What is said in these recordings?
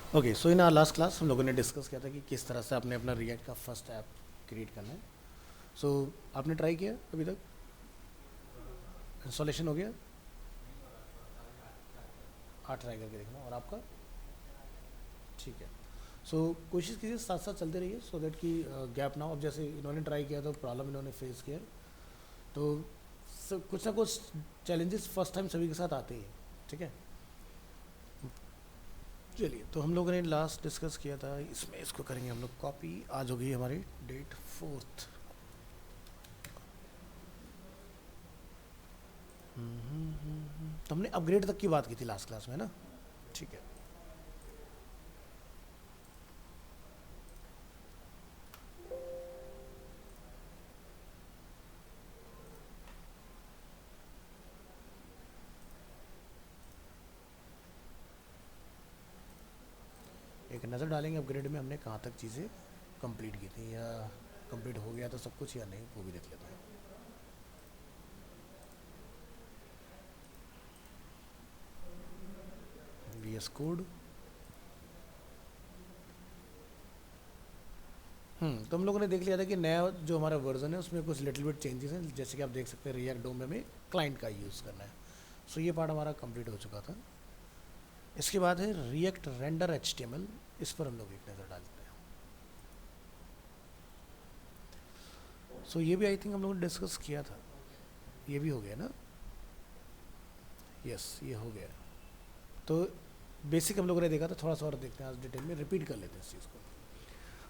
Okay, so in our last class हम लोगों ने डिस्कस किया था कि किस तरह से आपने अपना रिएक्ट का फर्स्ट ऐप क्रिएट करना है। सो आपने ट्राई किया अभी तक? इंस्टॉलेशन हो गया? हाँ, ट्राई करके देखना। और आपका? ठीक है। सो कोशिश कीजिए साथ साथ चलते रहिए सो दैट कि गैप ना हो। अब जैसे इन्होंने ट्राई किया तो प्रॉब्लम इन्होंने फेस किया, तो कुछ ना कुछ चैलेंजेस फर्स्ट टाइम सभी के साथ आते ही हैं। ठीक है, चलिए। तो हम लोगों ने लास्ट डिस्कस किया था, इसमें इसको करेंगे हम लोग कॉपी। आज हो गई हमारी डेट 4। तो हमने अपग्रेड तक की बात की थी लास्ट क्लास में ना। ठीक है। एक नज़र डालेंगे अपग्रेड में हमने कहाँ तक चीज़ें कंप्लीट की थी, या कंप्लीट हो गया तो सब कुछ या नहीं, वो भी देख लेता हूँ। V S code. तो हम लोगों ने देख लिया था कि नया जो हमारा वर्जन है उसमें कुछ लिटिल बिट चेंजेस हैं, जैसे कि आप देख सकते हैं रिएक्ट डोम में हमें क्लाइंट का यूज़ करना है। सो ये पार्ट हमारा कंप्लीट हो चुका था। इसके बाद है रिएक्ट रेंडर एच, इस पर हम लोग एक नज़र डालते हैं। सो ये भी आई थिंक हम लोगों ने डिस्कस किया था। ये भी हो गया ना? यस, ये हो गया। तो बेसिक हम लोगों ने देखा था, थोड़ा सा और देखते हैं आज डिटेल में, रिपीट कर लेते हैं इस चीज़ को।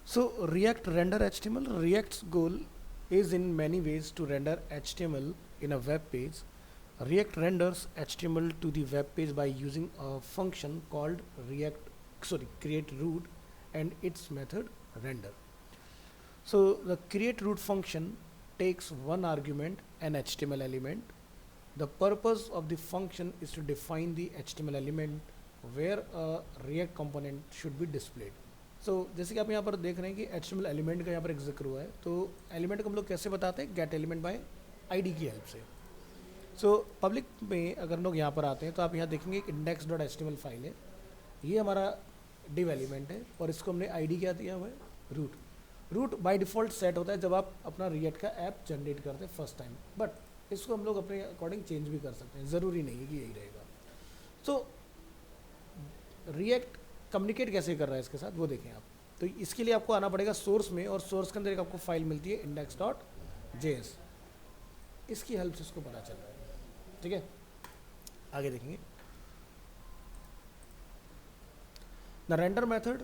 So React render HTML. React's goal is in many ways to render HTML in a web page. React renders HTML to the web page by using a function called create root and its method render. So the create root function takes one argument, an HTML element. The purpose of the function is to define the HTML element where a React component should be displayed. जैसे कि आप यहाँ पर देख रहे हैं कि HTML element का यहाँ पर एक जिक्र हुआ है, तो एलिमेंट को हम लोग कैसे बताते हैं? गेट एलिमेंट बाय आईडी की हेल्प से। पब्लिक में अगर हम लोग यहाँ पर आते हैं तो आप यहाँ देखेंगे एक index.html फाइल है। ये हमारा डिव एलिमेंट है और इसको हमने आईडी क्या दिया हुआ है? Root. Root by default set होता है जब आप अपना रिएक्ट का ऐप जनरेट करते हैं फर्स्ट टाइम, बट इसको हम लोग अपने अकॉर्डिंग चेंज भी कर सकते हैं, ज़रूरी नहीं है कि यही रहेगा। तो रिएक्ट कम्युनिकेट कैसे कर रहा है इसके साथ वो देखें आप। तो इसके लिए आपको आना पड़ेगा सोर्स में, और सोर्स के अंदर एक आपको फाइल मिलती है index.js। इसकी हेल्प से इसको पता चल रहा है। ठीक है, आगे देखेंगे। The render method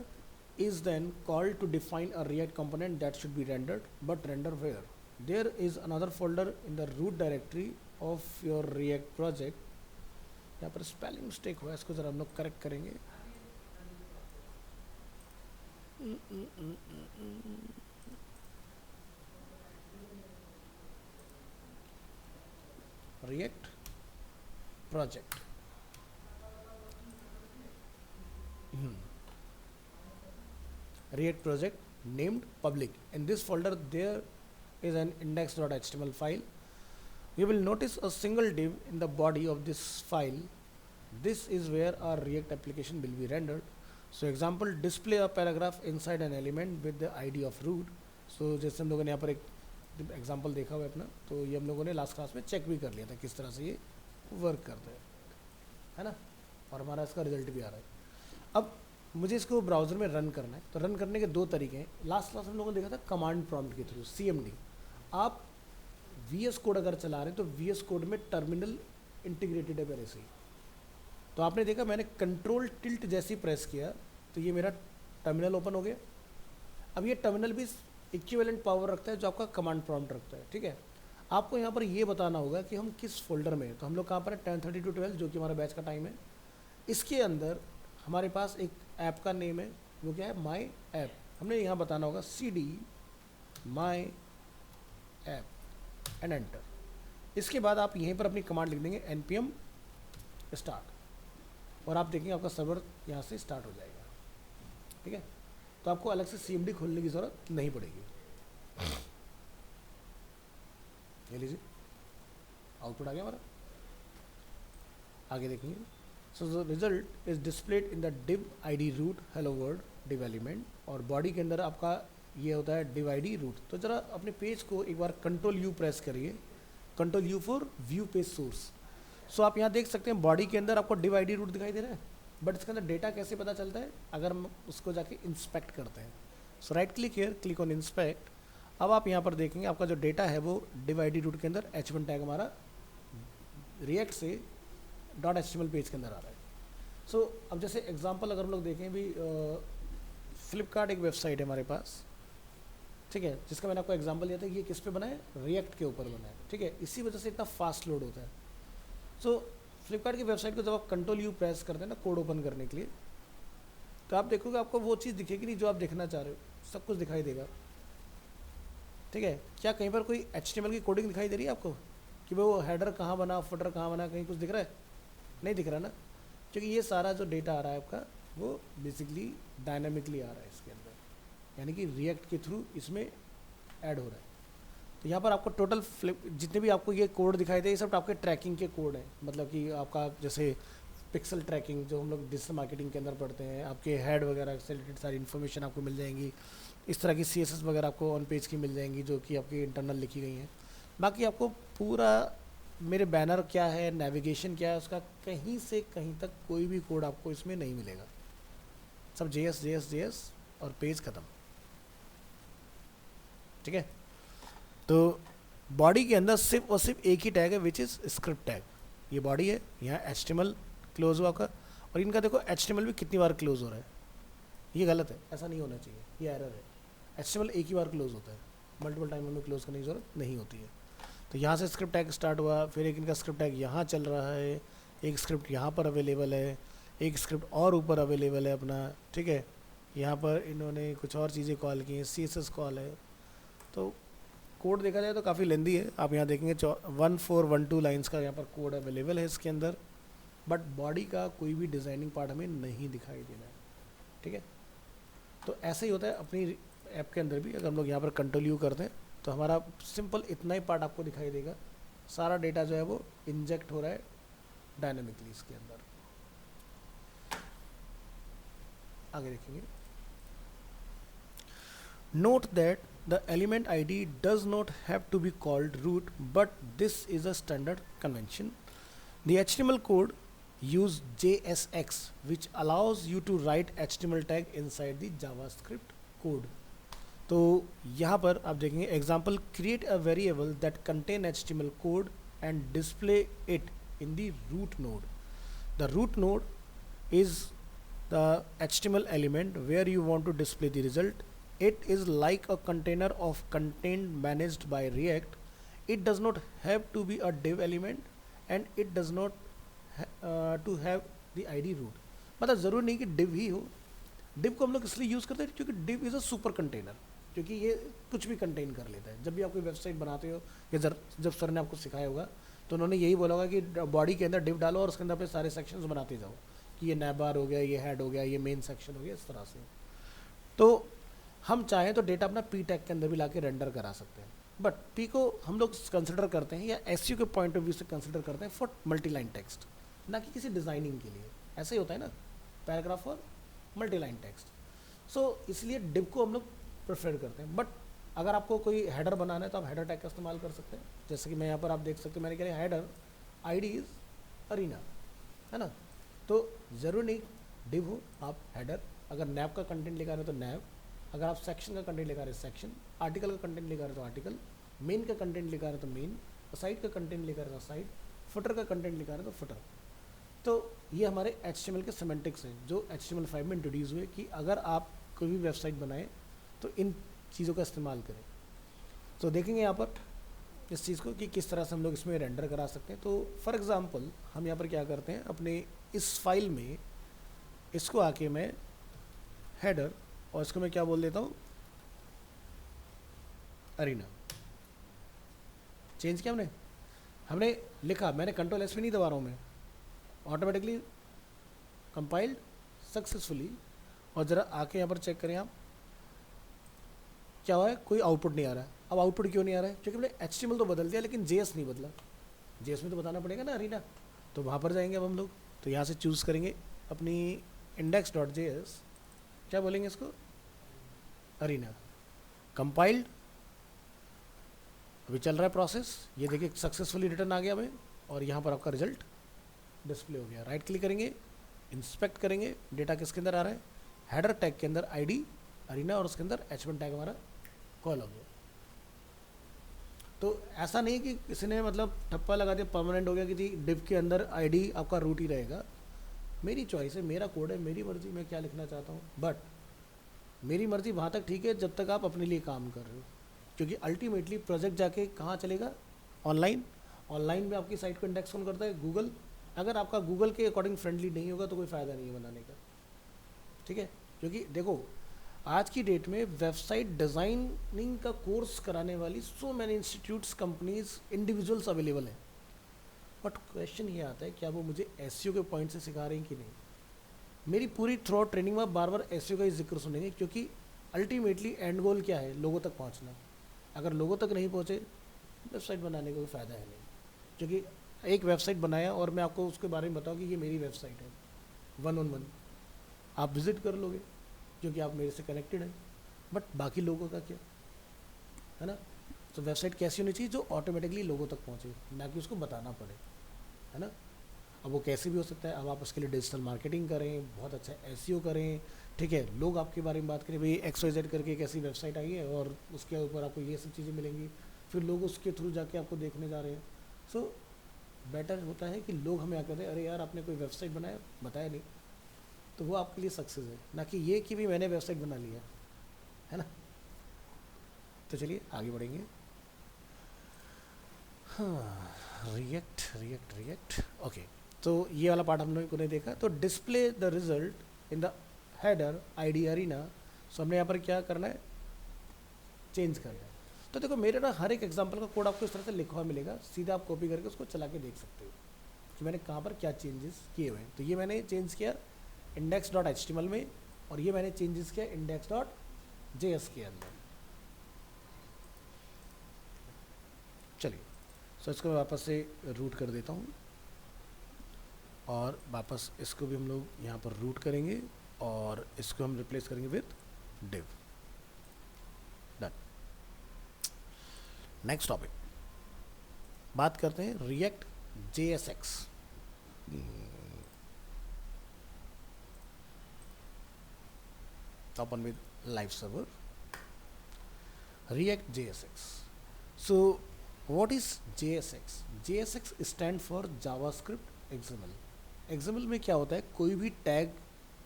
is then called to define a React component that should be rendered, but render where? There is another folder in the root directory of your React project। यहाँ पर स्पेलिंग मिस्टेक हुआ है, इसको ज़रा हम लोग correct करेंगे। React project। React project named public. In this folder there is an index.html file. You will notice a single div in the body of this file. This is where our React application will be rendered. So example, display a paragraph inside an element with the ID of root. So जैसे हम लोगों ने यहाँ पर एक example देखा हुआ है अपना, तो ये हम लोगों ने लास्ट क्लास में चेक भी कर लिया था किस तरह से ये वर्क करता है ना, और हमारा इसका रिजल्ट भी आ रहा है। अब मुझे इसको ब्राउज़र में रन करना है, तो रन करने के दो तरीके हैं। लास्ट क्लास हम लोगों ने देखा था कमांड प्रॉम्प्ट के थ्रू, CMD। आप VS कोड अगर चला रहे हैं तो VS कोड में टर्मिनल इंटीग्रेटेड है पहले से ही। तो आपने देखा मैंने कंट्रोल टिल्ट जैसे प्रेस किया तो ये मेरा टर्मिनल ओपन हो गया। अब ये टर्मिनल भी इक्विवेलेंट पावर रखता है जो आपका कमांड प्रॉम्प्ट रखता है। ठीक है, आपको यहाँ पर ये बताना होगा कि हम किस फोल्डर में हैं। तो हम लोग कहाँ पर है? 10:30 to 12 जो कि हमारा बैच का टाइम है। इसके अंदर हमारे पास एक ऐप का नेम है, वो क्या है? My app. हमने यहाँ बताना होगा CD my app and enter. इसके बाद आप यहीं पर अपनी कमांड लिख देंगे npm स्टार्ट, और आप देखेंगे आपका सर्वर यहाँ से स्टार्ट हो जाएगा। ठीक है, तो आपको अलग से CMD खोलने की ज़रूरत नहीं पड़ेगी। ये लीजिए, आउटपुट आ गया हमारा। आगे देखेंगे, so the result is displayed in the div id root hello world div element, और बॉडी के अंदर आपका ये होता है div id root। तो ज़रा अपने पेज को एक बार कंट्रोल यू प्रेस करिए, control U for view page source. So आप यहाँ देख सकते हैं बॉडी के अंदर आपको div id root दिखाई दे रहा है, बट इसके अंदर डेटा कैसे पता चलता है अगर हम उसको जाके इंस्पेक्ट करते हैं। So right click here, click on inspect. अब आप यहाँ पर देखेंगे आपका जो डेटा है वो div id root के अंदर h1 टैग हमारा रिएक्ट से .html पेज के अंदर आ रहा है। सो अब जैसे एग्जांपल अगर हम लोग देखें भी, फ्लिपकार्ट एक वेबसाइट है हमारे पास, ठीक है, जिसका मैंने आपको एग्जांपल दिया था कि ये किस पे बना है, रिएक्ट के ऊपर बना है, ठीक है, इसी वजह से इतना फास्ट लोड होता है। सो फ्लिपकार्ट की वेबसाइट को जब आप कंट्रोल यू प्रेस करते हैं ना कोड ओपन करने के लिए, तो आप देखोगे आपको वो चीज़ दिखेगी नहीं जो आप देखना चाह रहे हो, सब कुछ दिखाई देगा, ठीक है। क्या कहीं पर कोई HTML की कोडिंग दिखाई दे रही है आपको कि वो हेडर कहाँ बना, फुटर कहाँ बना, कहीं कुछ दिख रहा है? नहीं दिख रहा ना, क्योंकि ये सारा जो डेटा आ रहा है आपका वो बेसिकली डायनामिकली आ रहा है इसके अंदर, यानी कि रिएक्ट के थ्रू इसमें ऐड हो रहा है। तो यहाँ पर आपको टोटल जितने भी आपको ये कोड दिखाई दे, ये सब आपके ट्रैकिंग के कोड हैं, मतलब कि आपका जैसे पिक्सल ट्रैकिंग जो हम लोग डिजिटल मार्केटिंग के अंदर पढ़ते हैं, आपके हेड वगैरह से रिलेटेड सारी इन्फॉर्मेशन आपको मिल जाएंगी, इस तरह की CSS वगैरह आपको ऑन पेज की मिल जाएंगी जो कि आपकी इंटरनल लिखी गई हैं। बाकी आपको पूरा मेरे बैनर क्या है, नेविगेशन क्या है, उसका कहीं से कहीं तक कोई भी कोड आपको इसमें नहीं मिलेगा, सब JS और पेज ख़त्म, ठीक है। तो बॉडी के अंदर सिर्फ और सिर्फ एक ही टैग है विच इज़ स्क्रिप्ट टैग। ये बॉडी है, यहाँ HTML क्लोज हुआ का, और इनका देखो HTML भी कितनी बार क्लोज हो रहा है, ये गलत है, ऐसा नहीं होना चाहिए, ये एरर है। HTML एक ही बार क्लोज होता है, मल्टीपल टाइम हमें क्लोज करने की जरूरत नहीं होती है। तो यहाँ से स्क्रिप्ट टैग स्टार्ट हुआ, फिर एक इनका स्क्रिप्ट टैग यहाँ चल रहा है, एक स्क्रिप्ट यहाँ पर अवेलेबल है, एक स्क्रिप्ट और ऊपर अवेलेबल है अपना, ठीक है। यहाँ पर इन्होंने कुछ और चीज़ें कॉल की हैं, CSS कॉल है। तो कोड देखा जाए तो काफ़ी लेंदी है, आप यहाँ देखेंगे 1412 लाइन्स का यहाँ पर कोड अवेलेबल है इसके अंदर, बट बॉडी का कोई भी डिज़ाइनिंग पार्ट हमें नहीं दिखाई देना है, ठीक है। तो ऐसे ही होता है अपनी ऐप के अंदर भी, अगर हम लोग यहाँ पर कंट्रोल यू करते हैं तो हमारा सिंपल इतना ही पार्ट आपको दिखाई देगा, सारा डेटा जो है वो इंजेक्ट हो रहा है डायनामिकली इसके अंदर। आगे देखेंगे, note that the element ID does not have to be called root, but this is a standard convention. The HTML code use JSX, which allows you to write HTML tag inside the JavaScript code. तो यहाँ पर आप देखेंगे example, create a variable that contain HTML code and display it in the root node. The root node is the HTML element where you want to display the result. It is like a container of content managed by React. It does not have to be a div element and it does not to have the ID root. मतलब ज़रूरी नहीं कि div ही हो, div को हम लोग इसलिए use करते हैं क्योंकि div is a super container, क्योंकि ये कुछ भी कंटेन कर लेता है। जब भी आप कोई वेबसाइट बनाते हो या जब सर ने आपको सिखाया होगा तो उन्होंने यही बोला होगा कि बॉडी के अंदर div डालो और उसके अंदर पे सारे सेक्शंस बनाते जाओ, कि ये नैबार हो गया, ये हेड हो गया, ये मेन सेक्शन हो गया, इस तरह से। तो हम चाहें तो डेटा अपना P टैग के अंदर भी लाके रेंडर करा सकते हैं, बट P को हम लोग कंसिडर करते हैं या SEO के पॉइंट ऑफ व्यू से कंसिडर करते हैं फॉर मल्टी लाइन टेक्स्ट, ना कि किसी डिज़ाइनिंग के लिए। ऐसा ही होता है ना, पैराग्राफ और मल्टी लाइन टेक्स्ट। सो इसलिए div को हम लोग प्रेफर करते हैं। बट अगर आपको कोई हेडर बनाना है तो आप हेडर टैग का इस्तेमाल कर सकते हैं, जैसे कि मैं यहाँ पर आप देख सकते हैं, मैंने कहा हेडर ID इज़ अरीना, है ना। तो ज़रूर नहीं div हो, आप हेडर, अगर नैब का कंटेंट लिखा रहे हो तो नैब, अगर आप सेक्शन का कंटेंट लिखा रहे हो सेक्शन, आर्टिकल का कंटेंट लिखा रहे हो तो आर्टिकल, मेन का कंटेंट लिखा रहे हो तो मेन, साइट का कंटेंट लिखा रहे हो तो साइट, फुटर का कंटेंट लिखा रहे हो तो फुटर। तो ये हमारे HTML के सिमेंटिक्स हैं जो HTML5 में इंट्रोड्यूस हुए कि अगर आप कोई भी वेबसाइट बनाएं तो इन चीज़ों का इस्तेमाल करें। तो देखेंगे यहाँ पर इस चीज़ को कि किस तरह से हम लोग इसमें रेंडर करा सकते हैं। तो फॉर एग्ज़ाम्पल हम यहाँ पर क्या करते हैं, अपने इस फाइल में इसको आके मैं हेडर और इसको मैं क्या बोल देता हूँ, अरीना। चेंज किया हमने लिखा, मैंने कंट्रोल S भी नहीं दबा रहा हूँ मैं, ऑटोमेटिकली कंपाइल्ड सक्सेसफुली। और ज़रा आके यहाँ पर चेक करें आप, क्या हुआ है, कोई आउटपुट नहीं आ रहा है। अब आउटपुट क्यों नहीं आ रहा है, क्योंकि हमने HTML तो बदल दिया लेकिन JS नहीं बदला। JS में तो बताना पड़ेगा ना अरीना, तो वहाँ पर जाएंगे अब हम लोग। तो यहाँ से चूज़ करेंगे अपनी index.js, क्या बोलेंगे इसको, अरीना। कंपाइल्ड, अभी चल रहा है प्रोसेस, ये देखिए सक्सेसफुली रिटर्न आ गया हमें, और यहाँ पर आपका रिजल्ट डिस्प्ले हो गया। राइट क्लिक करेंगे, इंस्पेक्ट करेंगे, डेटा किसके अंदर आ रहा है, हेडर टैग के अंदर आईडी अरीना, और उसके अंदर h1 टैग हमारा कॉल हो गया। तो ऐसा नहीं कि किसी ने मतलब ठप्पा लगा दिया, परमानेंट हो गया कि जी डिव के अंदर आईडी आपका रूट ही रहेगा। मेरी चॉइस है, मेरा कोड है, मेरी मर्जी मैं क्या लिखना चाहता हूँ, बट मेरी मर्जी वहाँ तक ठीक है जब तक आप अपने लिए काम कर रहे हो, क्योंकि अल्टीमेटली प्रोजेक्ट जाके कहाँ चलेगा, ऑनलाइन। ऑनलाइन में आपकी साइट को इंडेक्स कौन करता है, गूगल। अगर आपका गूगल के अकॉर्डिंग फ्रेंडली नहीं होगा तो कोई फ़ायदा नहीं है बनाने का, ठीक है। क्योंकि देखो आज की डेट में वेबसाइट डिज़ाइनिंग का कोर्स कराने वाली so many institutes, companies, individuals available हैं, बट क्वेश्चन ये आता है क्या वो मुझे एसईओ के पॉइंट से सिखा रहे हैं कि नहीं। मेरी पूरी थ्रू आउट ट्रेनिंग में बार बार एसईओ का ही जिक्र सुनेंगे, क्योंकि अल्टीमेटली एंड गोल क्या है, लोगों तक पहुंचना। अगर लोगों तक नहीं पहुंचे वेबसाइट बनाने का कोई फ़ायदा है नहीं। क्योंकि एक वेबसाइट बनाया और मैं आपको उसके बारे में बताऊँ कि ये मेरी वेबसाइट है, 1-on-1 आप विज़िट कर लोगे क्योंकि आप मेरे से कनेक्टेड हैं, बट बाकी लोगों का क्या है ना। तो वेबसाइट कैसी होनी चाहिए, जो ऑटोमेटिकली लोगों तक पहुँचे, ना कि उसको बताना पड़े, है ना। अब वो कैसे भी हो सकता है, अब आप उसके लिए डिजिटल मार्केटिंग करें, बहुत अच्छा एसईओ करें, ठीक है, लोग आपके बारे में बात करें, भाई XYZ करके एक ऐसी वेबसाइट आई है और उसके ऊपर आपको ये सब चीज़ें मिलेंगी, फिर लोग उसके थ्रू जाके आपको देखने जा रहे हैं। सो बेटर होता है कि लोग हमें आकर कहते हैं अरे यार आपने कोई वेबसाइट बनाया, बताया नहीं, तो वो आपके लिए सक्सेस है, ना कि ये कि भी मैंने वेबसाइट बना लिया, है ना। तो चलिए आगे बढ़ेंगे। हाँ, रिएक्ट ओके। तो ये वाला पार्ट हम लोगों को नहीं देखा। तो display the result in the header ID arena, so हमने यहाँ पर क्या करना है, चेंज करना है। तो देखो मेरे ना हर एक एग्जांपल का कोड आपको इस तरह से लिखा हुआ मिलेगा, सीधा आप कॉपी करके उसको चला के देख सकते हो कि मैंने कहाँ पर क्या चेंजेस किए हुए हैं। तो ये मैंने चेंज किया index.html में, और ये मैंने चेंजेस किया index.js के अंदर। चलिए सो इसको मैं वापस से रूट कर देता हूँ, और वापस इसको भी हम लोग यहाँ पर रूट करेंगे, और इसको हम रिप्लेस करेंगे with div। Done. Next topic बात करते हैं react JSX। open with live server, react JSX. So what is JSX? JSX stand for JavaScript XML। XML में क्या होता है, कोई भी टैग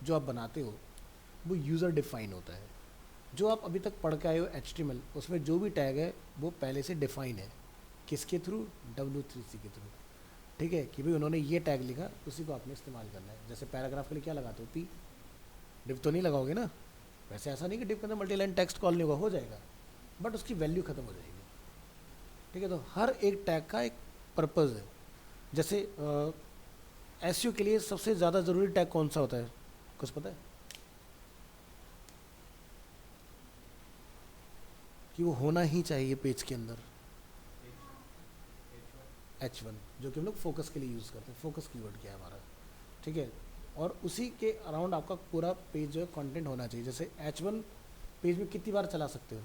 जो आप बनाते हो वो यूज़र डिफाइन होता है। जो आप अभी तक पढ़ के आए हो HTML, उसमें जो भी टैग है वो पहले से डिफाइन है, किसके थ्रू, W3C के थ्रू, ठीक है, कि भाई उन्होंने ये टैग लिखा, उसी को आपने इस्तेमाल करना है। जैसे पैराग्राफ के लिए क्या लगाते हो, P, डिव तो नहीं लगाओगे ना। वैसे ऐसा नहीं कि डिव के अंदर मल्टीलाइन टेक्स्ट कॉल नहीं होगा, हो जाएगा, बट उसकी वैल्यू खत्म हो जाएगी, ठीक है। तो हर एक टैग का एक पर्पज़ है। जैसे एसईओ के लिए सबसे ज़्यादा ज़रूरी टैग कौन सा होता है, कुछ पता है, कि वो होना ही चाहिए पेज के अंदर, H1, जो कि हम लोग फोकस के लिए यूज़ करते हैं। फोकस कीवर्ड क्या है हमारा, ठीक है, और उसी के अराउंड आपका पूरा पेज जो है कंटेंट होना चाहिए। जैसे H1 पेज में कितनी बार चला सकते हो,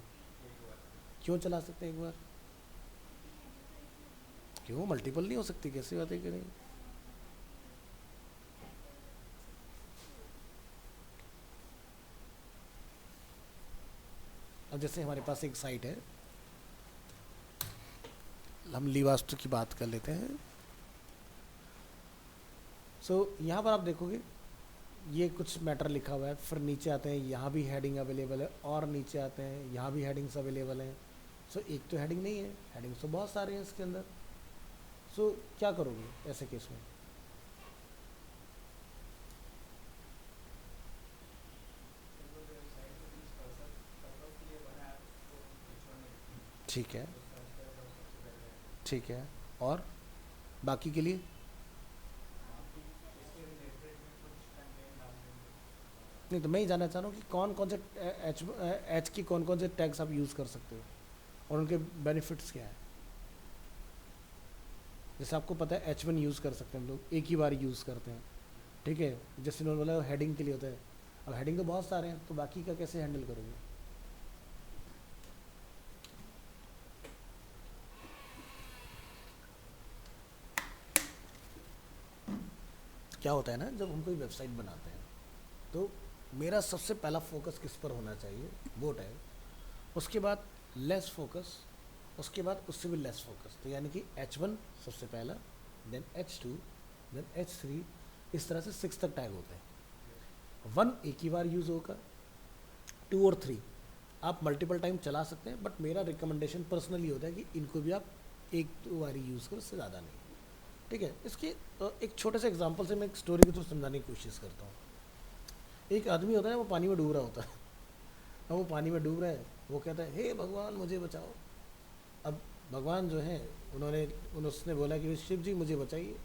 क्यों चला सकते हैं एक बार, क्यों मल्टीपल नहीं हो सकती, कैसी बात है कि नहीं। अब जैसे हमारे पास एक साइट है, हम लीवास्तु की बात कर लेते हैं। सो यहाँ पर आप देखोगे ये कुछ मैटर लिखा हुआ है, फिर नीचे आते हैं, यहाँ भी हेडिंग अवेलेबल है, और नीचे आते हैं, यहाँ भी हेडिंग्स अवेलेबल हैं। सो एक तो हेडिंग नहीं है, हेडिंग्स तो बहुत सारे हैं इसके अंदर। सो क्या करोगे ऐसे केस में, ठीक है, ठीक है, और बाकी के लिए नहीं। तो मैं ही जानना चाह रहा हूँ कि कौन कौन से एच की कौन कौन से टैग्स आप यूज़ कर सकते हो और उनके बेनिफिट्स क्या है। जैसे आपको पता है H1 यूज़ कर सकते हैं हम लोग, एक ही बार यूज़ करते हैं, ठीक है, जैसे उन्होंने बोला हेडिंग के लिए होता है, अब हेडिंग तो बहुत सारे हैं, तो बाकी का कैसे हैंडल करोगे? क्या होता है ना, जब हम कोई वेबसाइट बनाते हैं तो मेरा सबसे पहला फोकस किस पर होना चाहिए? वो टैग, उसके बाद लेस फोकस, उसके बाद उससे भी लेस फोकस, तो यानी कि H1 सबसे पहला, देन H2, देन H3, इस तरह से 6 तक टैग होते हैं। 1 एक ही बार यूज़ होगा, 2 और 3 आप मल्टीपल टाइम चला सकते हैं, बट मेरा रिकमेंडेशन पर्सनली होता है कि इनको भी आप एक दो बार यूज़ करो, उससे ज़्यादा नहीं। ठीक है, इसके एक छोटे से एग्जांपल से मैं एक स्टोरी के थ्रू समझाने की कोशिश करता हूँ। एक आदमी होता है, वो पानी में डूब रहा होता है। अब वो पानी में डूब रहा है, वो कहता है हे भगवान मुझे बचाओ। अब भगवान जो है उसने बोला कि शिव जी मुझे बचाइए।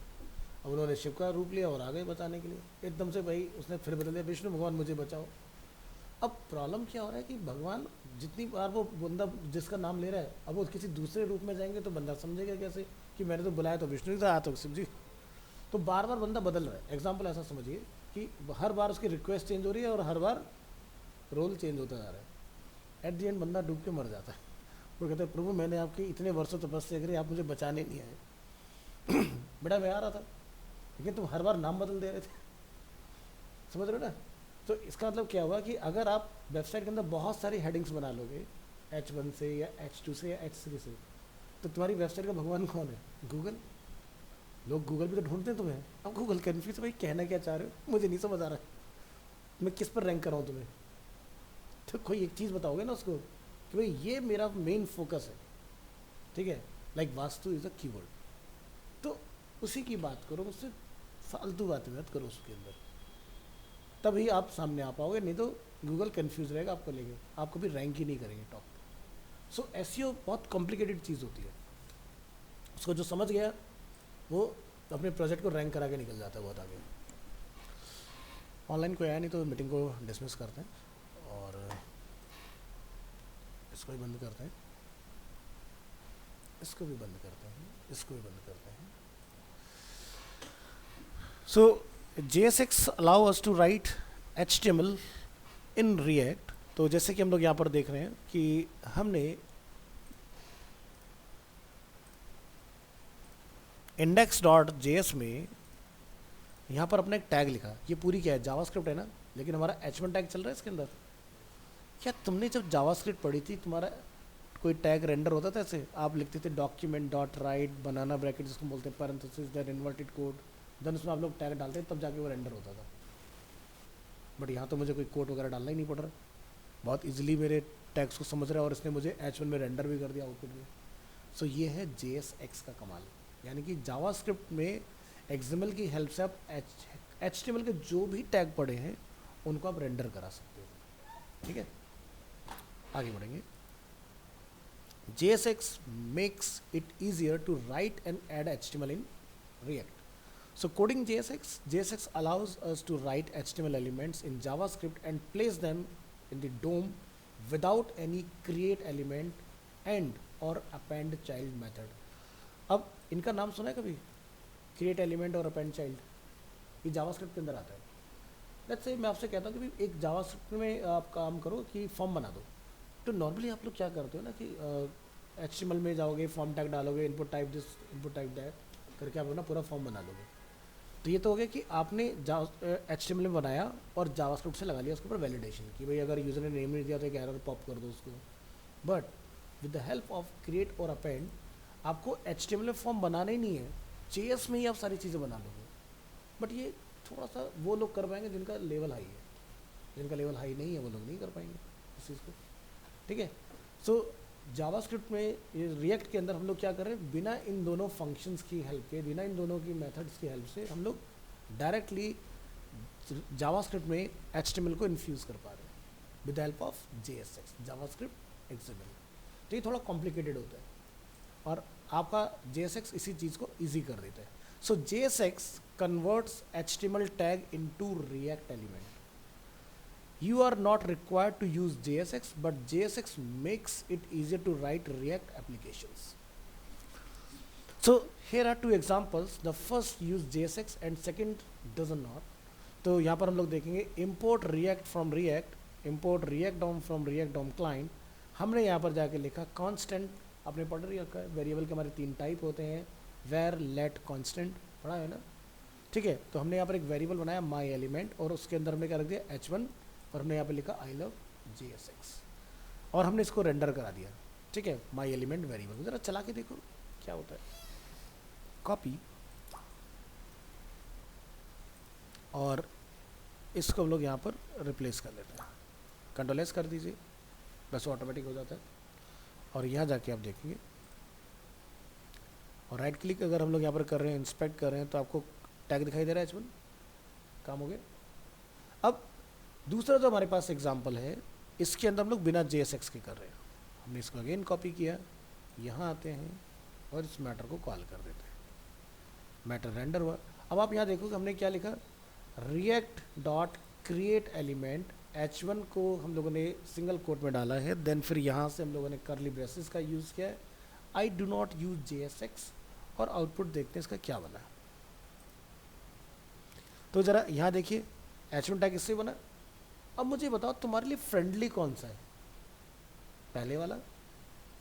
अब उन्होंने शिव का रूप लिया और आ गए बचाने के लिए। एकदम से भाई उसने फिर बदल दिया, विष्णु भगवान मुझे बचाओ। अब प्रॉब्लम क्या हो रहा है कि भगवान जितनी बार वो बंदा जिसका नाम ले रहा है, अब वो किसी दूसरे रूप में जाएंगे तो बंदा समझेगा कैसे कि मैंने तो बुलाया तो विष्णु जी था, आया तो शिव जी। तो बार बार बंदा बदल रहा है। एग्जाम्पल ऐसा समझिए कि हर बार उसकी रिक्वेस्ट चेंज हो रही है और हर बार रोल चेंज होता जा रहा है। एट दी एंड बंदा डूब के मर जाता है। वो कहता है प्रभु मैंने आपकी इतने वर्षों तपस्या करी, आप मुझे बचाने नहीं आए। बड़ा मैं आ रहा था, लेकिन तुम हर बार नाम बदल दे रहे थे। समझ रहे हो ना? तो इसका मतलब क्या हुआ कि अगर आप वेबसाइट के अंदर बहुत सारी हेडिंग्स बना लोगे, H1 से या H2 से या H3 से, तो तुम्हारी वेबसाइट का भगवान कौन है? गूगल। लोग गूगल भी तो ढूंढते हैं तुम्हें। अब गूगल कन्फ्यूज है, भाई कहना क्या चाह रहे हो, मुझे नहीं समझ आ रहा है, मैं किस पर रैंक कराऊँ तुम्हें? तो कोई एक चीज़ बताओगे ना उसको कि भाई ये मेरा मेन फोकस है। ठीक है, like vastu is a keyword, तो उसी की बात करो, उससे फालतू बातें मत करो उसके अंदर, तभी आप सामने आ पाओगे। नहीं तो गूगल कंफ्यूज रहेगा आपको लेके, आपको भी रैंक ही नहीं करेंगे टॉप। सो एसईओ बहुत कॉम्प्लिकेटेड चीज़ होती है। उसको जो समझ गया वो अपने प्रोजेक्ट को रैंक करा के निकल जाता है बहुत आगे। ऑनलाइन कोई आया नहीं तो मीटिंग को डिसमिस करते हैं और इसको भी बंद करते हैं, इसको भी बंद करते हैं, इसको भी बंद करते हैं। So JSX allow us to write HTML in React। तो जैसे कि हम लोग यहाँ पर देख रहे हैं कि हमने index.js में यहाँ पर अपना एक टैग लिखा। ये पूरी क्या है? जावास्क्रिप्ट है ना, लेकिन हमारा H1 टैग चल रहा है इसके अंदर। क्या तुमने जब जावास्क्रिप्ट पढ़ी थी, तुम्हारा कोई टैग रेंडर होता था ऐसे? आप लिखते थे डॉक्यूमेंट डॉट राइट बनाना ब्रैकेट जिसको बोलते हैं, parenthesis then inverted code, then उसमें आप लोग टैग डालते तब जाके वो रेंडर होता था। बट यहाँ तो मुझे कोई कोड वगैरह डालना ही नहीं पड़ रहा, बहुत इजीली मेरे टैग्स को समझ रहा है और इसने मुझे H1 में रेंडर भी कर दिया आउटपुट में। सो ये है JSX का कमाल, यानी कि जावास्क्रिप्ट में XML की हेल्प से आप HTML के जो भी टैग पड़े हैं उनको आप रेंडर करा सकते हो। ठीक है, आगे बढ़ेंगे। JSX makes it easier to write and add HTML in React. So coding JSX allows us to write HTML elements in JavaScript and place them in the DOM without any create element and or append child method. अब इनका नाम सुना है कभी? Create element और append child, ये JavaScript के अंदर आता है। लेट्स से मैं आपसे कहता हूँ कि एक जावास्क्रिप्ट में आप काम करो कि फॉर्म बना दो, तो नॉर्मली आप लोग क्या करते हो ना कि HTML में जाओगे, फॉर्म टैग डालोगे, input type this input type that करके आप अपना पूरा फॉर्म बना लोगे। तो ये तो हो गया कि आपने HTML में बनाया और जावास्क्रिप्ट से लगा लिया उसके ऊपर वैलिडेशन कि भाई अगर यूज़र ने नेम नहीं दिया तो एक एरर पॉप कर दो उसको। But with the help of create और अपेंड आपको HTML में फॉर्म बनाना ही नहीं है, JS में ही आप सारी चीज़ें बना लोगे। बट ये थोड़ा सा वो लोग कर पाएंगे जिनका लेवल हाई है, जिनका लेवल हाई नहीं है वो लोग नहीं कर पाएंगे इस चीज़ को। ठीक है, सो जावास्क्रिप्ट में ये रिएक्ट के अंदर हम लोग क्या कर रहे हैं, बिना इन दोनों फंक्शंस की हेल्प के, बिना इन दोनों की मेथड्स की हेल्प से हम लोग डायरेक्टली जावास्क्रिप्ट में HTML को इन्फ्यूज़ कर पा रहे हैं with the help of JSX, JavaScript XML। तो ये थोड़ा कॉम्प्लिकेटेड होता है और आपका JSX इसी चीज़ को ईजी कर देता है। सो JSX converts HTML tag into react element. You are not required to use JSX, but JSX makes it easier to write React applications. So here are two examples. The first use JSX and second does not. तो यहाँ पर हम लोग देखेंगे import React from React, import React DOM from React DOM client. हमने यहाँ पर जाके लिखा कांस्टेंट, आपने पढ़ रखा है वेरिएबल के हमारे 3 टाइप होते हैं, वेर, लेट, कांस्टेंट, पढ़ा है ना, ठीक है। तो हमने यहाँ पर एक वेरिएबल बनाया माई एलिमेंट, और उसके अंदर हमने क्या रख दिया h1, और हमने यहाँ पर लिखा आई लव JSX, और हमने इसको रेंडर करा दिया, ठीक है, माई एलिमेंट वेरिएबल। ज़रा चला के देखो क्या होता है। कॉपी, और इसको हम लोग यहाँ पर रिप्लेस कर लेते हैं, कंट्रोल एस कर दीजिए, बस ऑटोमेटिक हो जाता है। और यहाँ जाके आप देखेंगे, और राइट क्लिक अगर हम लोग यहाँ पर कर रहे हैं, इंस्पेक्ट कर रहे हैं, तो आपको टैग दिखाई दे रहा है h1, काम हो गया। अब दूसरा जो हमारे पास एग्जाम्पल है, इसके अंदर हम लोग बिना JSX के कर रहे हैं। हमने इसको अगेन कॉपी किया, यहाँ आते हैं और इस मैटर को कॉल कर देते हैं, मैटर रेंडर हुआ। अब आप यहाँ देखो कि हमने क्या लिखा, react dot create element h1 को हम लोगों ने सिंगल कोट में डाला है, देन फिर यहाँ से हम लोगों ने कर्ली ब्रेसेस का यूज़ किया है, I do not use JSX, और आउटपुट देखते हैं इसका क्या बना। तो ज़रा यहाँ देखिए h1 टैग इससे बना। अब मुझे बताओ तुम्हारे लिए फ्रेंडली कौन सा है, पहले वाला,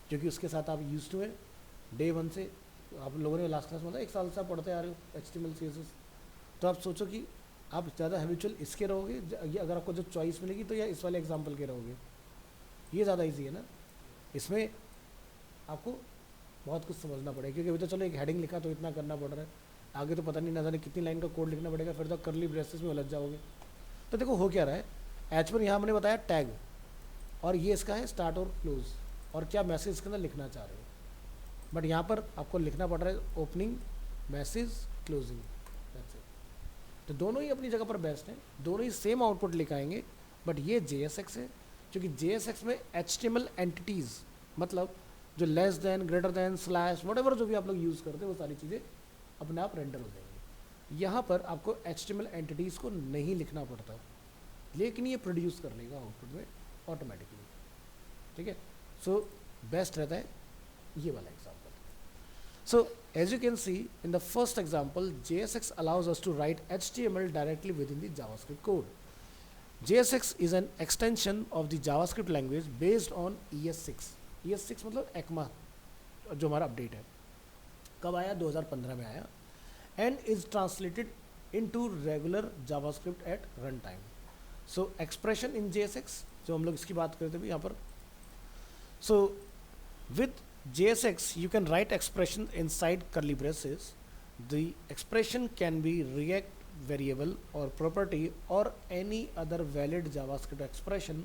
क्योंकि उसके साथ आप यूज टू है डे 1 से, आप लोगों ने लास्ट क्लास में बताया 1 साल से आप पढ़ते आ रहे हो HTML CSS, तो आप सोचो कि आप ज़्यादा हैबिचुअल इसके रहोगे, ये अगर आपको जो चॉइस मिलेगी तो या इस वाले एग्जाम्पल के रहोगे, ये ज़्यादा इजी है ना। इसमें आपको बहुत कुछ समझना पड़ेगा, क्योंकि अभी तो चलो एक हेडिंग लिखा तो इतना करना पड़ रहा है, आगे तो पता नहीं ना जाने कितनी लाइन का कोड लिखना पड़ेगा, फिर तो कर्ली ब्रेसेस में उलझ जाओगे। तो देखो हो क्या रहा है, h1 यहाँ हमने बताया टैग, और ये इसका है स्टार्ट और क्लोज, और क्या मैसेज इसके अंदर लिखना चाह रहे हो, बट यहाँ पर आपको लिखना पड़ रहा है ओपनिंग, मैसेज, क्लोजिंग, तो दोनों ही अपनी जगह पर बेस्ट हैं, दोनों ही सेम आउटपुट लिखाएंगे, बट ये JSX है, क्योंकि JSX में HTML एंटिटीज़, मतलब जो less than, greater than, slash, what जो भी आप लोग यूज़ करते हैं वो सारी चीज़ें अपने आप रेंडर हो जाएंगी। यहाँ पर आपको HTML एंटिटीज़ को नहीं लिखना पड़ता, लेकिन ये प्रोड्यूस कर लेगा आउटपुट में ऑटोमेटिकली, ठीक है। सो बेस्ट रहता है ये वाला example. So as you can see in the first example, JSX allows us to write HTML directly within the JavaScript code. JSX is an extension of the JavaScript language based on ES6. ES6 मतलब ECMA जो हमारा update है, कब आया, 2015 में आया, and is translated into regular JavaScript at runtime. So expression in JSX, जो हम लोग इसकी बात करते थे यहाँ पर, so with JSX you can write expression inside curly braces. The expression can be React variable or property or any other valid JavaScript expression.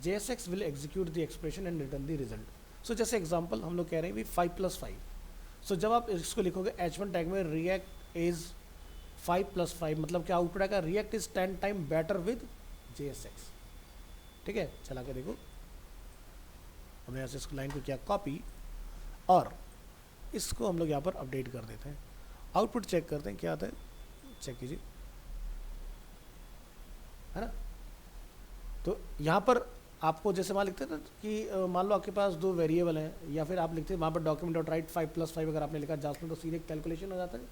JSX will execute the expression and return the result. So जैसे example हम लोग कह रहे हैं भी 5+5. So जब आप इसको लिखोगे h1 टैग में React is 5+5, मतलब क्या आउटपुट आएगा, React is 10 time better with JSX, ठीक है। चला के देखो, हमने यहाँ से इस लाइन को किया कॉपी, और इसको हम लोग यहाँ पर अपडेट कर देते हैं, आउटपुट चेक करते हैं क्या आता है, चेक कीजिए, है ना। तो यहाँ पर आपको जैसे वहाँ लिखते थे कि मान लो आपके पास 2 वेरिएबल हैं, या फिर आप लिखते हैं वहाँ पर डॉक्यूमेंट डॉट राइट 5+5 अगर आपने लिखा जास्ट में, तो सीधे कैलकुलेशन हो जाता है।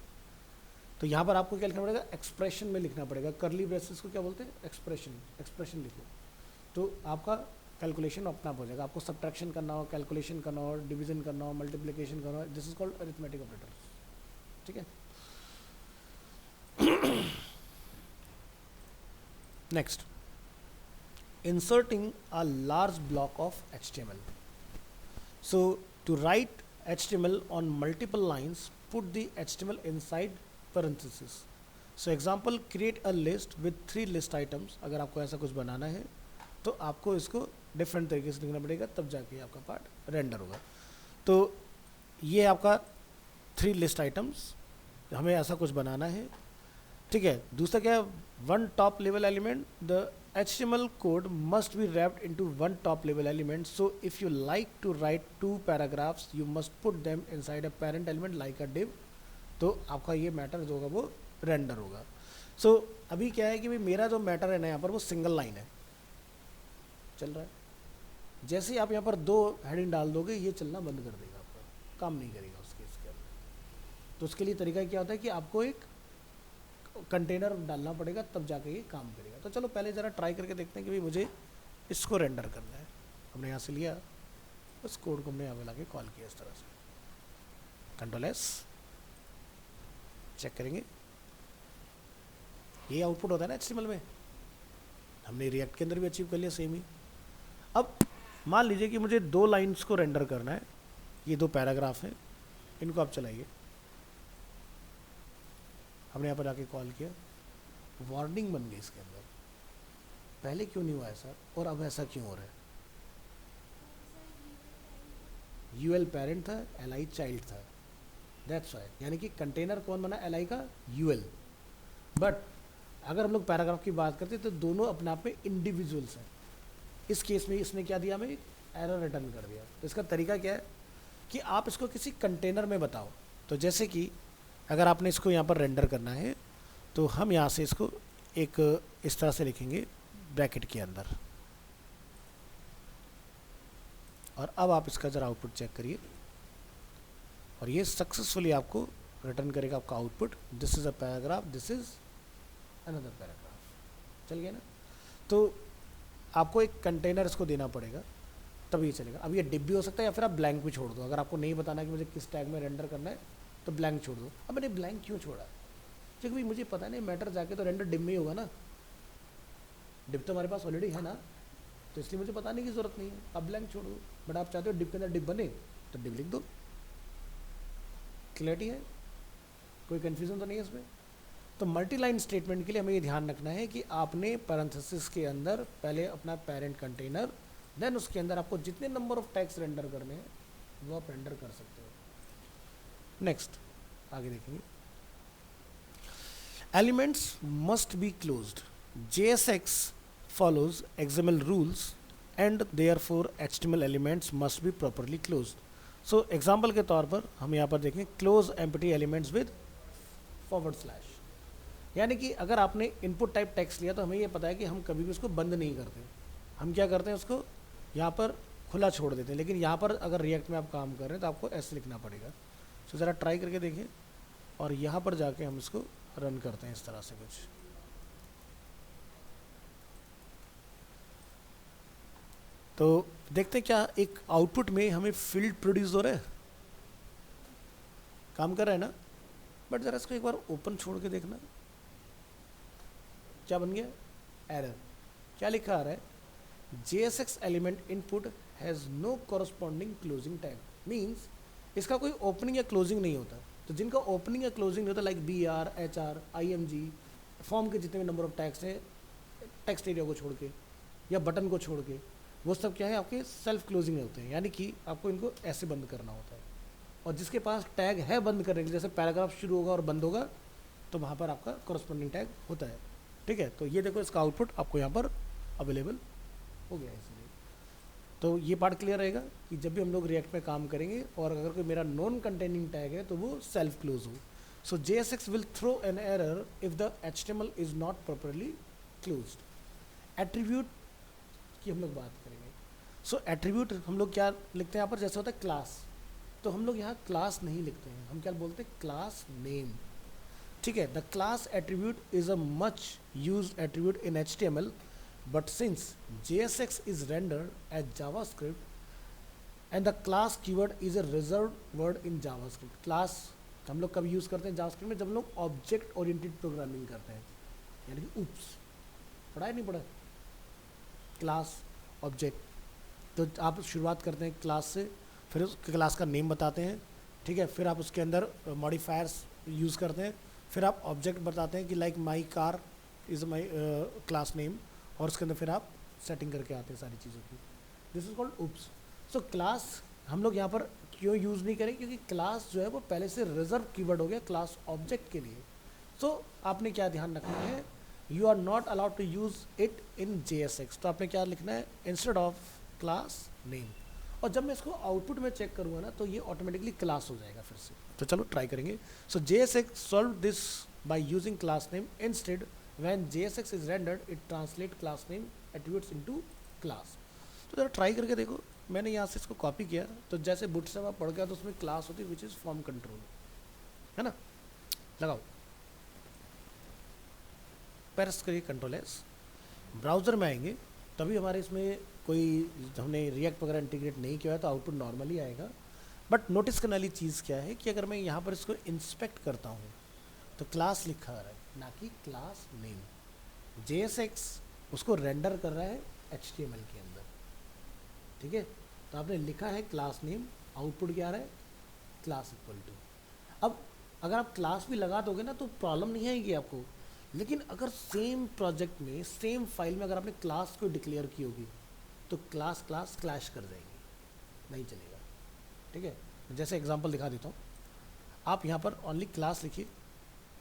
तो यहाँ पर आपको क्या लिखना पड़ेगा, एक्सप्रेशन में लिखना पड़ेगा, कर्ली ब्रेसेस को क्या बोलते हैं, एक्सप्रेशन, एक्सप्रेशन लिखो, तो आपका कैलकुलेशन अपना हो जाएगा। आपको सब्ट्रैक्शन करना हो, कैलकुलेशन करना हो, डिवीजन करना हो, मल्टीप्लिकेशन करना हो, this is called arithmetic operator, ठीक है। Next, inserting a large block of HTML. So to write HTML on multiple lines, put the HTML inside parentheses. So example, create a list with 3 list items. अगर आपको ऐसा कुछ बनाना है तो आपको इसको डिफरेंट तरीके से लिखना पड़ेगा, तब जाके आपका पार्ट रेंडर होगा। तो ये आपका 3 लिस्ट आइटम्स, हमें ऐसा कुछ बनाना है, ठीक है। दूसरा क्या है, 1 top level element, the HTML code must be wrapped into 1 top level element. So if you like to write 2 paragraphs, you must put them inside a parent element like a div. तो आपका ये matter जो होगा वो render होगा। सो अभी क्या है कि भाई मेरा जो मैटर है ना यहाँ पर वो सिंगल लाइन है, चल रहा है। जैसे ही आप यहाँ पर 2 हेडिंग डाल दोगे, ये चलना बंद कर देगा, आपका काम नहीं करेगा उसके अंदर। तो उसके लिए तरीका क्या होता है कि आपको एक कंटेनर डालना पड़ेगा, तब जाके ये काम करेगा। तो चलो पहले ज़रा ट्राई करके देखते हैं कि भाई मुझे इसको रेंडर करना है। हमने यहाँ से लिया, उस कोड को हमने यहाँ पे ला के कॉल किया इस तरह से, Ctrl+S, चेक करेंगे ये आउटपुट होता है ना HTML में, हमने रिएक्ट के अंदर भी अचीव कर लिया सेम ही। अब मान लीजिए कि मुझे 2 लाइन्स को रेंडर करना है, ये 2 पैराग्राफ हैं, इनको आप चलाइए। हमने यहाँ पर आके कॉल किया, वार्निंग बन गई इसके अंदर, पहले क्यों नहीं हुआ ऐसा और अब ऐसा क्यों हो रहा है? UL पेरेंट था, LI चाइल्ड था, दैट्स वाई। यानी कि कंटेनर कौन बना? LI का UL। बट अगर हम लोग पैराग्राफ की बात करते हैं तो दोनों अपने आप में इंडिविजुअल्स हैं। इस केस में इसने क्या दिया, हमें एरर रिटर्न कर दिया। तो इसका तरीका क्या है कि आप इसको किसी कंटेनर में बताओ। तो जैसे कि अगर आपने इसको यहाँ पर रेंडर करना है तो हम यहाँ से इसको एक इस तरह से लिखेंगे ब्रैकेट के अंदर, और अब आप इसका ज़रा आउटपुट चेक करिए, और ये सक्सेसफुली आपको रिटर्न करेगा आपका output, this is a paragraph, this is another paragraph. चल गया ना? तो आपको एक कंटेनर इसको देना पड़ेगा, तब ये चलेगा। अब ये डिप भी हो सकता है या फिर आप ब्लैंक भी छोड़ दो। अगर आपको नहीं बताना कि मुझे किस टैग में रेंडर करना है तो ब्लैंक छोड़ दो। अब मैंने ब्लैंक क्यों छोड़ा? क्योंकि भाई मुझे पता नहीं मैटर जाके तो रेंडर डिप में ही होगा ना, डिप तो हमारे पास ऑलरेडी है ना, तो इसलिए मुझे बताने की ज़रूरत नहीं है, आप ब्लैंक छोड़ दो। बट आप चाहते हो डिप के अंदर डिप बने तो डिप लिख दो। क्लैरिटी है? कोई कन्फ्यूज़न तो नहीं है इसमें? तो मल्टी लाइन स्टेटमेंट के लिए हमें ये ध्यान रखना है कि आपने पैरेंथेसिस के अंदर पहले अपना पेरेंट कंटेनर, देन उसके अंदर आपको जितने नंबर ऑफ टैग्स रेंडर करने हैं वो आप रेंडर कर सकते हो। नेक्स्ट आगे देखेंगे, elements must be closed. JSX follows XML rules and therefore HTML elements must be properly closed. So example के तौर पर हम यहाँ पर देखें क्लोज एम्प्टी एलिमेंट्स विद /, यानी कि अगर आपने इनपुट टाइप टेक्स्ट लिया तो हमें ये पता है कि हम कभी भी उसको बंद नहीं करते, हम क्या करते हैं उसको यहाँ पर खुला छोड़ देते हैं। लेकिन यहाँ पर अगर रिएक्ट में आप काम कर रहे हैं तो आपको ऐसे लिखना पड़ेगा। तो ज़रा ट्राई करके देखें, और यहाँ पर जाके हम इसको रन करते हैं इस तरह से कुछ। तो देखते हैं क्या एक आउटपुट में हमें फील्ड प्रोड्यूस हो रहा है, काम कर रहा है ना। बट ज़रा इसको एक बार ओपन छोड़ के देखना, क्या बन गया? एरर। क्या लिखा आ रहा है? JSX element input has no corresponding closing tag. Means इसका कोई ओपनिंग या क्लोजिंग नहीं होता। तो जिनका ओपनिंग या क्लोजिंग नहीं होता, like BR, HR, IMG, form के जितने भी नंबर ऑफ टैग्स हैं टेक्स्ट एरिया को छोड़ के या बटन को छोड़ के, वो सब क्या है आपके सेल्फ क्लोजिंग में होते हैं। यानी कि आपको इनको ऐसे बंद करना होता है। और जिसके पास टैग है बंद करने के, जैसे पैराग्राफ शुरू होगा और बंद होगा, तो वहाँ पर आपका कॉरस्पॉन्डिंग टैग होता है। ठीक है, तो ये देखो इसका आउटपुट आपको यहाँ पर अवेलेबल हो गया है। इसलिए तो ये पार्ट क्लियर रहेगा कि जब भी हम लोग रिएक्ट में काम करेंगे और अगर कोई मेरा नॉन कंटेनिंग टैग है तो वो सेल्फ क्लोज हो। So JSX will throw an error if the HTML is not properly closed. Attribute की हम लोग बात करेंगे। सो एट्रीब्यूट हम लोग क्या लिखते हैं यहाँ पर? जैसे होता है क्लास, तो हम लोग यहाँ क्लास नहीं लिखते हैं, हम क्या बोलते हैं? Class name. ठीक है, the class attribute is a much used attribute in HTML, but since JSX is rendered as JavaScript and the class keyword is a reserved word in JavaScript. class हम लोग कब यूज़ करते हैं JavaScript में? जब हम लोग ऑब्जेक्ट ओरिएंटेड प्रोग्रामिंग करते हैं, यानी कि उप्स पढ़ा है नहीं पढ़ा? क्लास ऑब्जेक्ट, तो आप शुरुआत करते हैं क्लास से, फिर उस क्लास का नेम बताते हैं। ठीक है, फिर आप उसके अंदर मॉडिफायर्स यूज़ करते हैं, फिर आप ऑब्जेक्ट बताते हैं कि like my car is my class name, और उसके अंदर फिर आप सेटिंग करके आते हैं सारी चीज़ों की। This is called oops. So class हम लोग यहाँ पर क्यों यूज़ नहीं करें? क्योंकि क्लास जो है वो पहले से रिजर्व कीवर्ड हो गया क्लास ऑब्जेक्ट के लिए। सो आपने क्या ध्यान रखना है? You are not allowed to use it in JSX। तो आपने क्या लिखना है? Instead of class name. और जब मैं इसको आउटपुट में चेक करूँगा ना तो ये ऑटोमेटिकली क्लास हो जाएगा फिर से। तो चलो ट्राई करेंगे। सो JSX solve this by using class name instead. When JSX is rendered, it translate class name attributes into class। तो जरा ट्राई करके देखो, मैंने यहाँ से इसको कॉपी किया, तो जैसे बूटस्ट्रैप आप पढ़ गया तो उसमें क्लास होती है विच इज़ फॉर्म कंट्रोल, है ना? लगाओ। प्रेस करिए कंट्रोल एस, ब्राउज़र में आएंगे, तभी हमारे इसमें कोई हमने रिएक्ट वगैरह इंटीग्रेट नहीं किया है तो आउटपुट नॉर्मली आएगा। बट नोटिस करने वाली चीज़ क्या है कि अगर मैं यहाँ पर इसको इंस्पेक्ट करता हूँ तो क्लास लिखा आ रहा है ना कि क्लास नेम। JSX उसको रेंडर कर रहा है HTML के अंदर, ठीक है। तो आपने लिखा है क्लास नेम, आउटपुट क्या आ रहा है, क्लास इक्वल टू। अब अगर आप क्लास भी लगा दोगे ना तो प्रॉब्लम नहीं आएगी आपको, लेकिन अगर सेम प्रोजेक्ट में सेम फाइल में अगर आपने क्लास को डिक्लेयर की होगी तो क्लास क्लास क्लैश कर जाएगी, नहीं चलेगा, ठीक है। जैसे एग्जांपल दिखा देता हूँ, आप यहाँ पर ओनली क्लास लिखिए,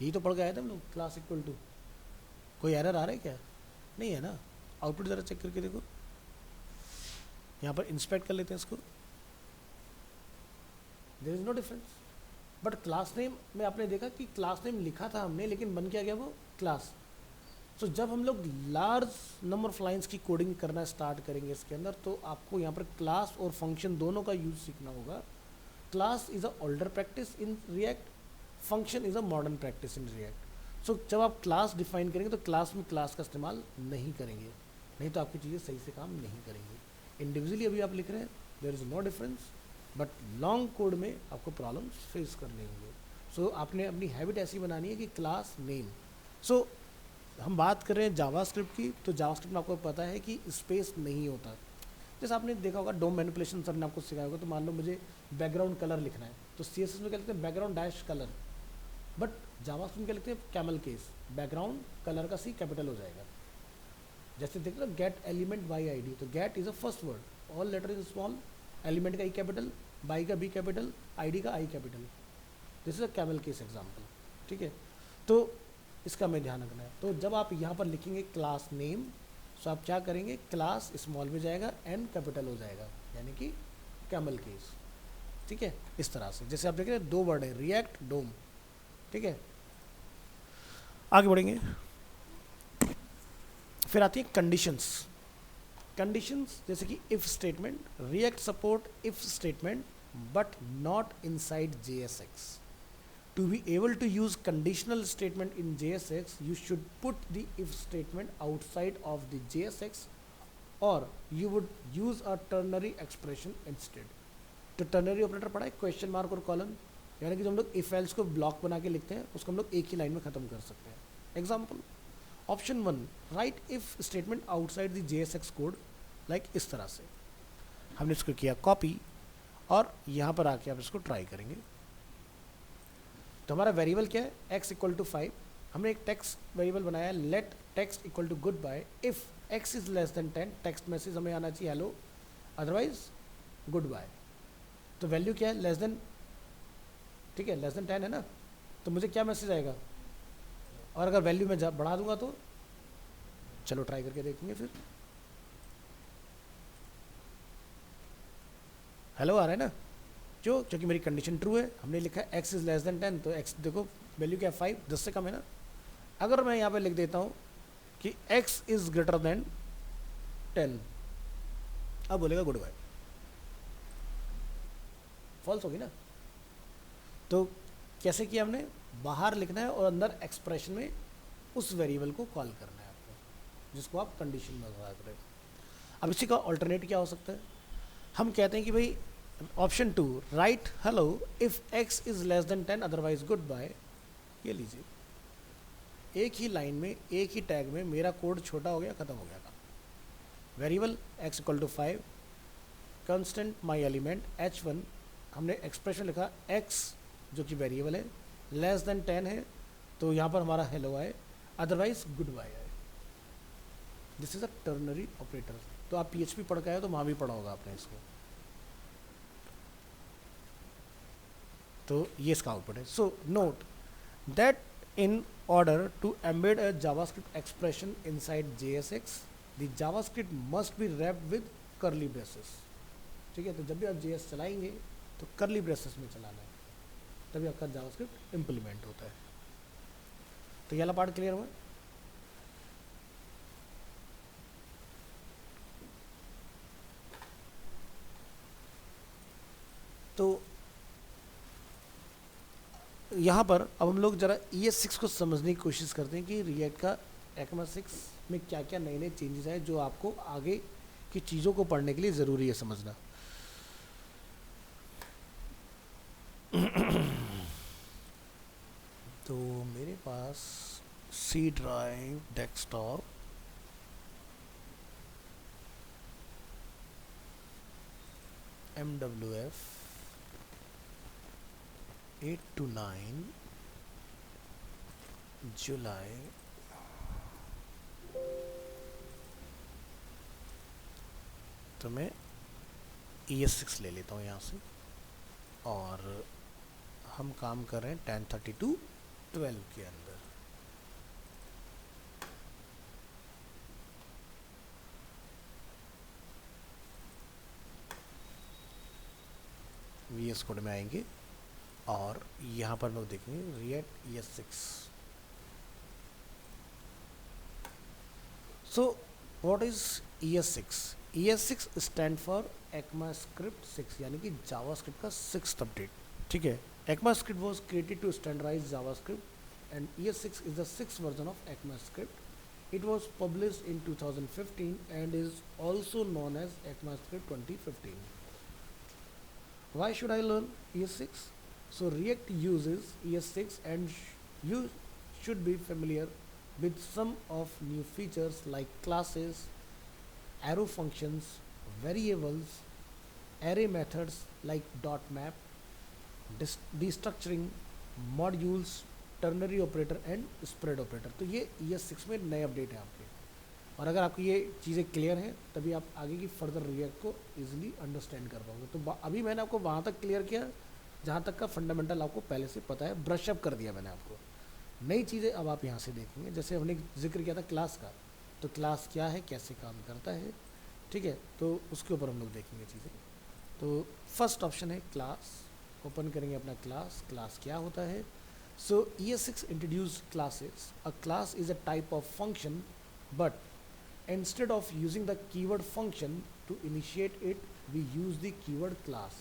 यही तो पढ़ के आए थे हम लोग, क्लास इक्वल टू। कोई एरर आ रहा है क्या, नहीं है ना। आउटपुट ज़रा चेक करके देखो, यहाँ पर इंस्पेक्ट कर लेते हैं इसको, there is no difference. But class name में आपने देखा कि क्लास नेम लिखा था हमने, लेकिन बन क्या गया वो क्लास। सो जब हम लोग लार्ज नंबर ऑफ लाइंस की कोडिंग करना स्टार्ट करेंगे इसके अंदर, तो आपको यहाँ पर क्लास और फंक्शन दोनों का यूज सीखना होगा। Class is a older practice in React, function is a modern practice in React. So जब आप क्लास डिफाइन करेंगे तो क्लास में क्लास का इस्तेमाल नहीं करेंगे, नहीं तो आपकी चीज़ें सही से काम नहीं करेंगी। इंडिविजुअली अभी आप लिख रहे हैं, there is no difference, but long code में आपको प्रॉब्लम फेस करने होंगे। सो आपने अपनी हैबिट ऐसी बनानी है कि क्लास नेम। सो हम बात कर रहे हैं जावास्क्रिप्ट की, तो जावास्क्रिप्ट में आपको पता है कि स्पेस नहीं होता। जैसे आपने देखा होगा डोम मैनिपुलेशन सर ने आपको सिखाया होगा, तो मान लो मुझे बैकग्राउंड कलर लिखना है तो CSS में क्या लिखते हैं, background dash colour. But JavaScript में क्या लिखते हैं, कैमल केस, बैकग्राउंड कलर का C कैपिटल हो जाएगा। जैसे देख लो गेट एलिमेंट बाई ID, तो get is a first word, all letter is small, element का E कैपिटल, बाई का B कैपिटल, ID का I capital. This is a camel case example, ठीक है। तो इसका हमें ध्यान रखना है। तो जब आप यहाँ पर लिखेंगे क्लास नेम, तो आप क्या करेंगे, क्लास स्मॉल में जाएगा, N कैपिटल हो जाएगा, यानी कि कैमल केस, ठीक है। इस तरह से जैसे आप देख रहे हैं दो वर्ड है, रिएक्ट डोम, ठीक है। आगे बढ़ेंगे, फिर आती है कंडीशंस। कंडीशंस जैसे कि if statement, react support if statement but not inside JSX। To be able to use conditional statement in JSX, you should put the if statement outside of the JSX, or you would use a ternary expression instead. तो ternary operator पढ़ा है, question mark और colon, यानी कि जब हम लोग if else को ब्लॉक बना के लिखते हैं उसको हम लोग एक ही लाइन में ख़त्म कर सकते हैं। Example option 1, right if statement outside the JSX code, like इस तरह से हमने इसको किया कॉपी, और यहाँ पर आके आप इसको ट्राई करेंगे। तो हमारा वेरिएबल क्या है, x इक्वल टू 5, हमने एक टेक्स्ट वेरिएबल बनाया, let text equal to goodbye, if x is less than 10, text message हमें आना चाहिए हेलो, अदरवाइज गुड बाय। तो वैल्यू क्या है, लेस देन, ठीक है, लेस देन 10 है ना, तो मुझे क्या मैसेज आएगा, और अगर वैल्यू में बढ़ा दूंगा तो चलो ट्राई करके देखेंगे फिर, हेलो आ रहा है ना, क्योंकि मेरी कंडीशन ट्रू है, हमने लिखा है x इज लेस देन 10, तो x देखो वैल्यू क्या है 5, 10 से कम है ना। अगर मैं यहाँ पे लिख देता हूँ कि x इज ग्रेटर देन 10, अब बोलेगा गुड बाय, फॉल्स होगी ना। तो कैसे किया हमने, बाहर लिखना है और अंदर एक्सप्रेशन में उस वेरिएबल को कॉल करना है आपको, जिसको आप कंडीशन में लगा रहे हैं। अब इसी का ऑल्टरनेट क्या हो सकता है, हम कहते हैं कि भाई option 2, write hello if x is less than 10 otherwise goodbye. ये लीजिए, एक ही लाइन में एक ही टैग में मेरा कोड छोटा हो गया, खत्म हो गया काम। Variable x equal to 5, constant my element h1, हमने एक्सप्रेशन लिखा x जो कि वेरिएबल है, लेस देन 10 है तो यहाँ पर हमारा हेलो आए, अदरवाइज गुड बाय आए। This is a ternary operator. तो आप PHP पढ़ के आए तो वहाँ भी पढ़ा होगा आपने इसको। तो ये इसका आउटपुट है। So note that in order to embed a JavaScript expression inside JSX, the JavaScript must be wrapped with curly braces, ठीक है। तो जब भी आप JS चलाएंगे तो कर्ली ब्रेसेस में चलाना है, तभी आपका जावास्क्रिप्ट इम्प्लीमेंट होता है। तो ये वाला पार्ट क्लियर हुआ। तो यहाँ पर अब हम लोग ज़रा ES6 को समझने की कोशिश करते हैं कि रिएक्ट का ECMA 6 में क्या क्या नए नए चेंजेस आए जो आपको आगे की चीज़ों को पढ़ने के लिए ज़रूरी है समझना। तो मेरे पास C drive desktop MWF 8 to 9 जुलाई, तो मैं ES6 ले लेता हूँ यहाँ से, और हम काम कर रहे हैं 1032.12 के अंदर। VS कोड में आएंगे और यहाँ पर लोग देखेंगे React ES6। So what is ES6? ES6 stand for ECMAScript 6, यानी कि जावास्क्रिप्ट का 6th अपडेट। ठीक है, ECMAScript was created to standardize JavaScript and ES6 is the 6th version of ECMAScript. It was published in 2015 and is also known as ECMAScript 2015. Why should I learn ES6? So React uses ES6 and you should be familiar with some of new features like classes, arrow functions, variables, array methods like map, destructuring, modules, ternary operator and spread operator। तो ये ES6 में नए update है आपके, और अगर आपको ये चीज़ें क्लियर हैं तभी आप आगे की फर्दर रिएक्ट को इजीली अंडरस्टैंड कर पाओगे। तो अभी मैंने आपको वहाँ तक क्लियर किया जहाँ तक का फंडामेंटल आपको पहले से पता है, ब्रश अप कर दिया मैंने आपको। नई चीज़ें अब आप यहाँ से देखेंगे, जैसे हमने जिक्र किया था क्लास का, तो क्लास क्या है, कैसे काम करता है, ठीक है, तो उसके ऊपर हम लोग देखेंगे चीज़ें। तो फर्स्ट ऑप्शन है क्लास, ओपन करेंगे अपना क्लास। क्लास क्या होता है? सो ES6 introduce classes. A class is a type of function, but instead of using the keyword function to initiate it, we use the keyword class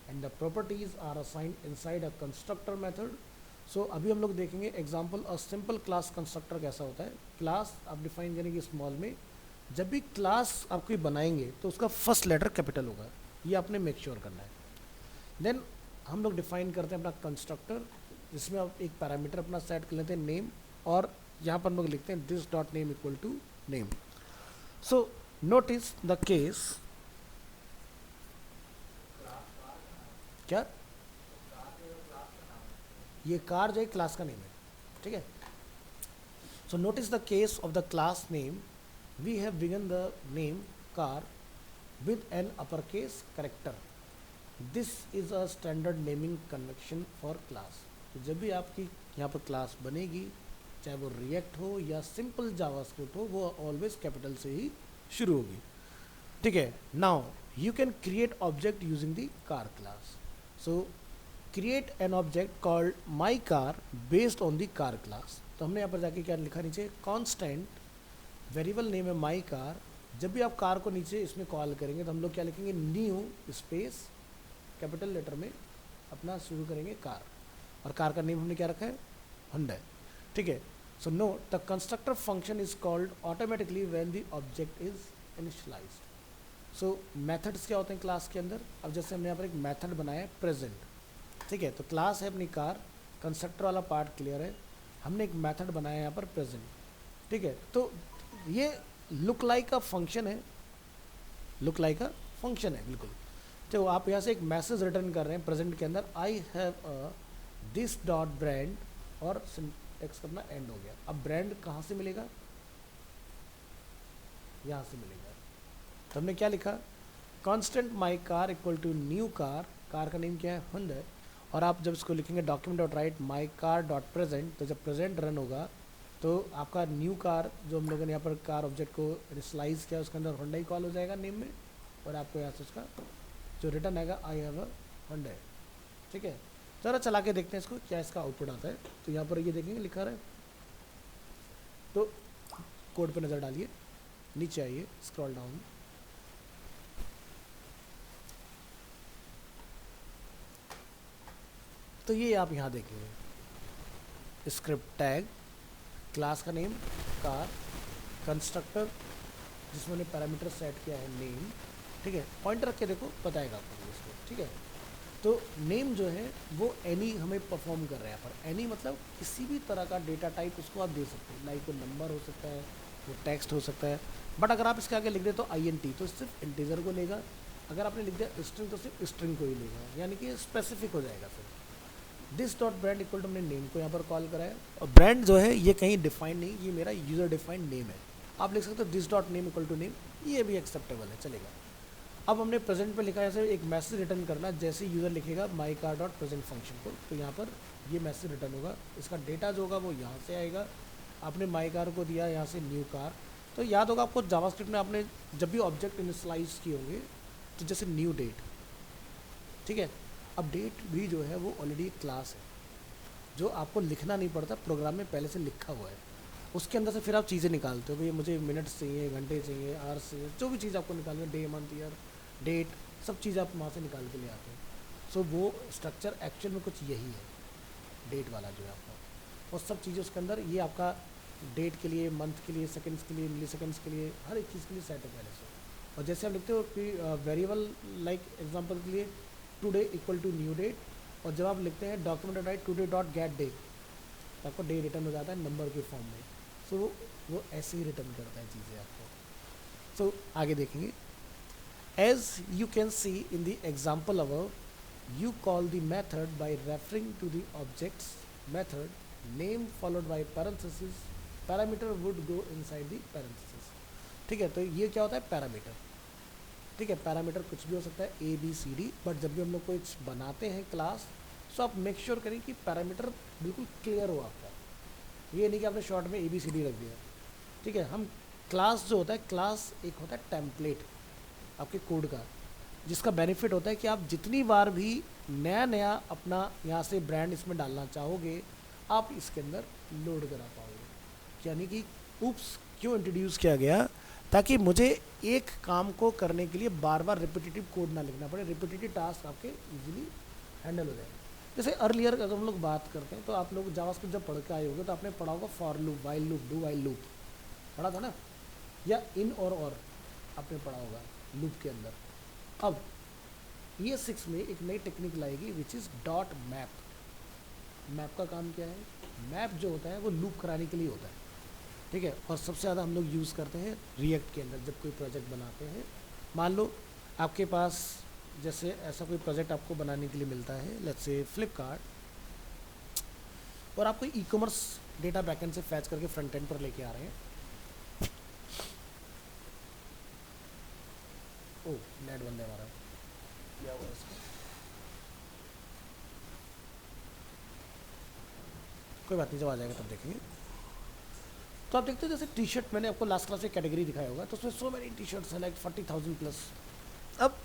and the properties are assigned inside a constructor method. So अभी हम लोग देखेंगे example, a simple class constructor कैसा होता है। Class आप define करेंगे small में, जब भी क्लास आप कोई बनाएंगे तो उसका फर्स्ट लेटर कैपिटल होगा, ये आपने मेक श्योर करना है। देन हम लोग डिफाइन करते हैं अपना कंस्ट्रक्टर, जिसमें आप एक पैरामीटर अपना सेट कर लेते हैं नेम, और यहाँ पर हम लोग लिखते हैं this dot name equal to name. So notice the case, क्या ये कार जो है क्लास का नेम है, ठीक है। So notice the case of the class name, we have begun the name car with an uppercase character. This is a standard naming convention for class. तो जब भी आपकी यहाँ पर क्लास बनेगी, चाहे वो रिएक्ट हो या सिंपल जावास्क्रिप्ट हो, वो ऑलवेज कैपिटल से ही शुरू होगी, ठीक है। Now you can create object using the car class. So create an object called my car based on the car class. तो हमने यहाँ पर जाके क्या लिखा नीचे, कॉन्स्टेंट वेरिएबल नेम है माई कार। जब भी आप कार को नीचे इसमें कॉल करेंगे तो हम लोग क्या लिखेंगे, न्यू स्पेस कैपिटल लेटर में अपना शुरू करेंगे कार, और कार का नेम हमने क्या रखा है, हुंडई, ठीक है। So note the constructor function is called automatically when the object is initialized. So methods क्या होते हैं क्लास के अंदर? अब जैसे हमने यहाँ पर एक मेथड बनाया है प्रेजेंट, ठीक है, तो क्लास है अपनी कार, कंस्ट्रक्टर वाला पार्ट क्लियर है, हमने एक मेथड बनाया है यहाँ पर प्रेजेंट, ठीक है। तो ये लुक लाइक का फंक्शन है, लुक लाइक का फंक्शन है बिल्कुल। तो आप यहाँ से एक मैसेज रिटर्न कर रहे हैं प्रेजेंट के अंदर, I have a this dot brand, और टेक्स्ट करना एंड हो गया। अब ब्रांड कहाँ से मिलेगा, यहाँ से मिलेगा। तो हमने क्या लिखा, constant my car equal to new car, car का नेम क्या है, हुंडई, और आप जब इसको लिखेंगे document dot write my car dot present, तो जब प्रेजेंट रन होगा तो आपका न्यू कार जो हम लोगों ने यहाँ पर कार ऑब्जेक्ट को इनिशियलाइज किया उसके अंदर हुंडई कॉल हो जाएगा नेम में, और आपको यहाँ से उसका जो रिटर्न आएगा आई हैव अ हुंडई, ठीक है। जरा चला के देखते हैं इसको, क्या इसका आउटपुट आता है। तो यहाँ पर ये देखेंगे लिखा रहा है, तो कोड पे नज़र डालिए, नीचे आइए, स्क्रॉल डाउन, तो ये आप यहाँ देखेंगे स्क्रिप्ट टैग, क्लास का नेम कार कंस्ट्रक्टर जिसमें हमने पैरामीटर सेट किया है नेम, ठीक है, पॉइंट रख के देखो बताएगा आपको इसको, ठीक है। तो नेम जो है वो एनी हमें परफॉर्म कर रहा है यहाँ पर। एनी मतलब किसी भी तरह का डेटा टाइप उसको आप दे सकते हैं, लाइक वो नंबर हो सकता है, वो टेक्स्ट हो सकता है, बट अगर आप इसके आगे लिख दे तो INT तो सिर्फ इंटीजर को लेगा, अगर आपने लिख दिया स्ट्रिंग तो सिर्फ स्ट्रिंग को ही लेगा, यानी कि स्पेसिफिक हो जाएगा फिर। This dot brand equal to हमने नेम को यहाँ पर कॉल करा है, और ब्रांड जो है ये कहीं डिफाइन नहीं, ये मेरा यूज़र डिफाइंड नेम है। आप लिख सकते हो this dot name equal to name, ये भी एक्सेप्टेबल है, चलेगा। अब हमने प्रेजेंट पे लिखा है जैसे एक मैसेज रिटर्न करना, जैसे यूज़र लिखेगा माई कार डॉट प्रेजेंट फंक्शन को, तो यहाँ पर ये मैसेज रिटर्न होगा, इसका डेटा जो होगा वो यहाँ से आएगा। आपने माई कार को दिया यहाँ से न्यू कार, तो याद होगा आपको जावास्क्रिप्ट में आपने जब भी ऑब्जेक्ट इनिशियलाइज किए होंगे तो जैसे न्यू डेट, ठीक है। अब डेट भी जो है वो ऑलरेडी क्लास है जो आपको लिखना नहीं पड़ता, प्रोग्राम में पहले से लिखा हुआ है, उसके अंदर से फिर आप चीज़ें निकालते हो, भाई मुझे मिनट्स चाहिए, घंटे चाहिए, आवर्स चाहिए, जो भी चीज़ आपको निकालनी है, डे मंथ ईयर डेट, सब चीज़ आप वहाँ से निकाल के ले आते हो। सो वो स्ट्रक्चर एक्चुअल में कुछ यही है, डेट वाला जो है आपका, और सब चीज़ें उसके अंदर, ये आपका डेट के लिए, मंथ के लिए, सेकंड्स के लिए, मिली सेकंड्स के लिए, हर एक चीज़ के लिए सेट है पहले से। और जैसे आप लिखते हो कि वेरिएबल लाइक एग्जांपल के लिए today equal to new date, और जब आप लिखते हैं document write today dot get day, तो आपको डे रिटर्न हो जाता है नंबर के फॉर्म में। सो वो ऐसे ही रिटर्न करता है चीज़ें आपको। सो आगे देखेंगे, as you can see in the example above, you call the method by referring to the object's method name followed by parenthesis, parameter would go inside the parenthesis, ठीक है। तो ये क्या होता है पैरामीटर, ठीक है। पैरामीटर कुछ भी हो सकता है ABCD, बट जब भी हम लोग कुछ बनाते हैं क्लास, तो आप मेक श्योर करें कि पैरामीटर बिल्कुल क्लियर हो आपका, ये नहीं कि आपने शॉर्ट में ABCD रख दिया, ठीक है। हम क्लास जो होता है, क्लास एक होता है टेम्पलेट आपके कोड का, जिसका बेनिफिट होता है कि आप जितनी बार भी नया नया अपना यहाँ से ब्रांड इसमें डालना चाहोगे, आप इसके अंदर लोड करा पाओगे। यानी कि उप्स क्यों इंट्रोड्यूस किया गया, ताकि मुझे एक काम को करने के लिए बार बार रिपीटेटिव कोड ना लिखना पड़े, रिपीटेटिव टास्क आपके इजीली हैंडल हो जाए। जैसे अर्लियर अगर हम लोग बात करते हैं, तो आप लोग जावास्क्रिप्ट जब पढ़ के आए होगे तो आपने पढ़ा होगा for loop, while loop, do while loop, पढ़ा था ना, या इन और आपने पढ़ा होगा लूप के अंदर। अब ES6 में एक नई टेक्निक लाएगी which is dot map. Map का काम क्या है, मैप जो होता है वो लूप कराने के लिए होता है, ठीक है। और सबसे ज़्यादा हम लोग यूज़ करते हैं रिएक्ट के अंदर, जब कोई प्रोजेक्ट बनाते हैं। मान लो आपके पास जैसे ऐसा कोई प्रोजेक्ट आपको बनाने के लिए मिलता है, लेट्स से फ्लिपकार्ट, और आप कोई ई-कॉमर्स डेटा बैकएंड से फैच करके फ्रंट एंड पर लेके आ रहे हैं। ओ नेट बंद है हमारा, क्या हुआ इसका, कोई बात नहीं, जब आ जाएगा तब देखेंगे। तो आप देखते हो जैसे टी शर्ट, मैंने आपको लास्ट क्लास में कैटेगरी दिखाया होगा, तो उसमें सो मैनी टी शर्ट्स हैं, लाइक 40,000 प्लस। अब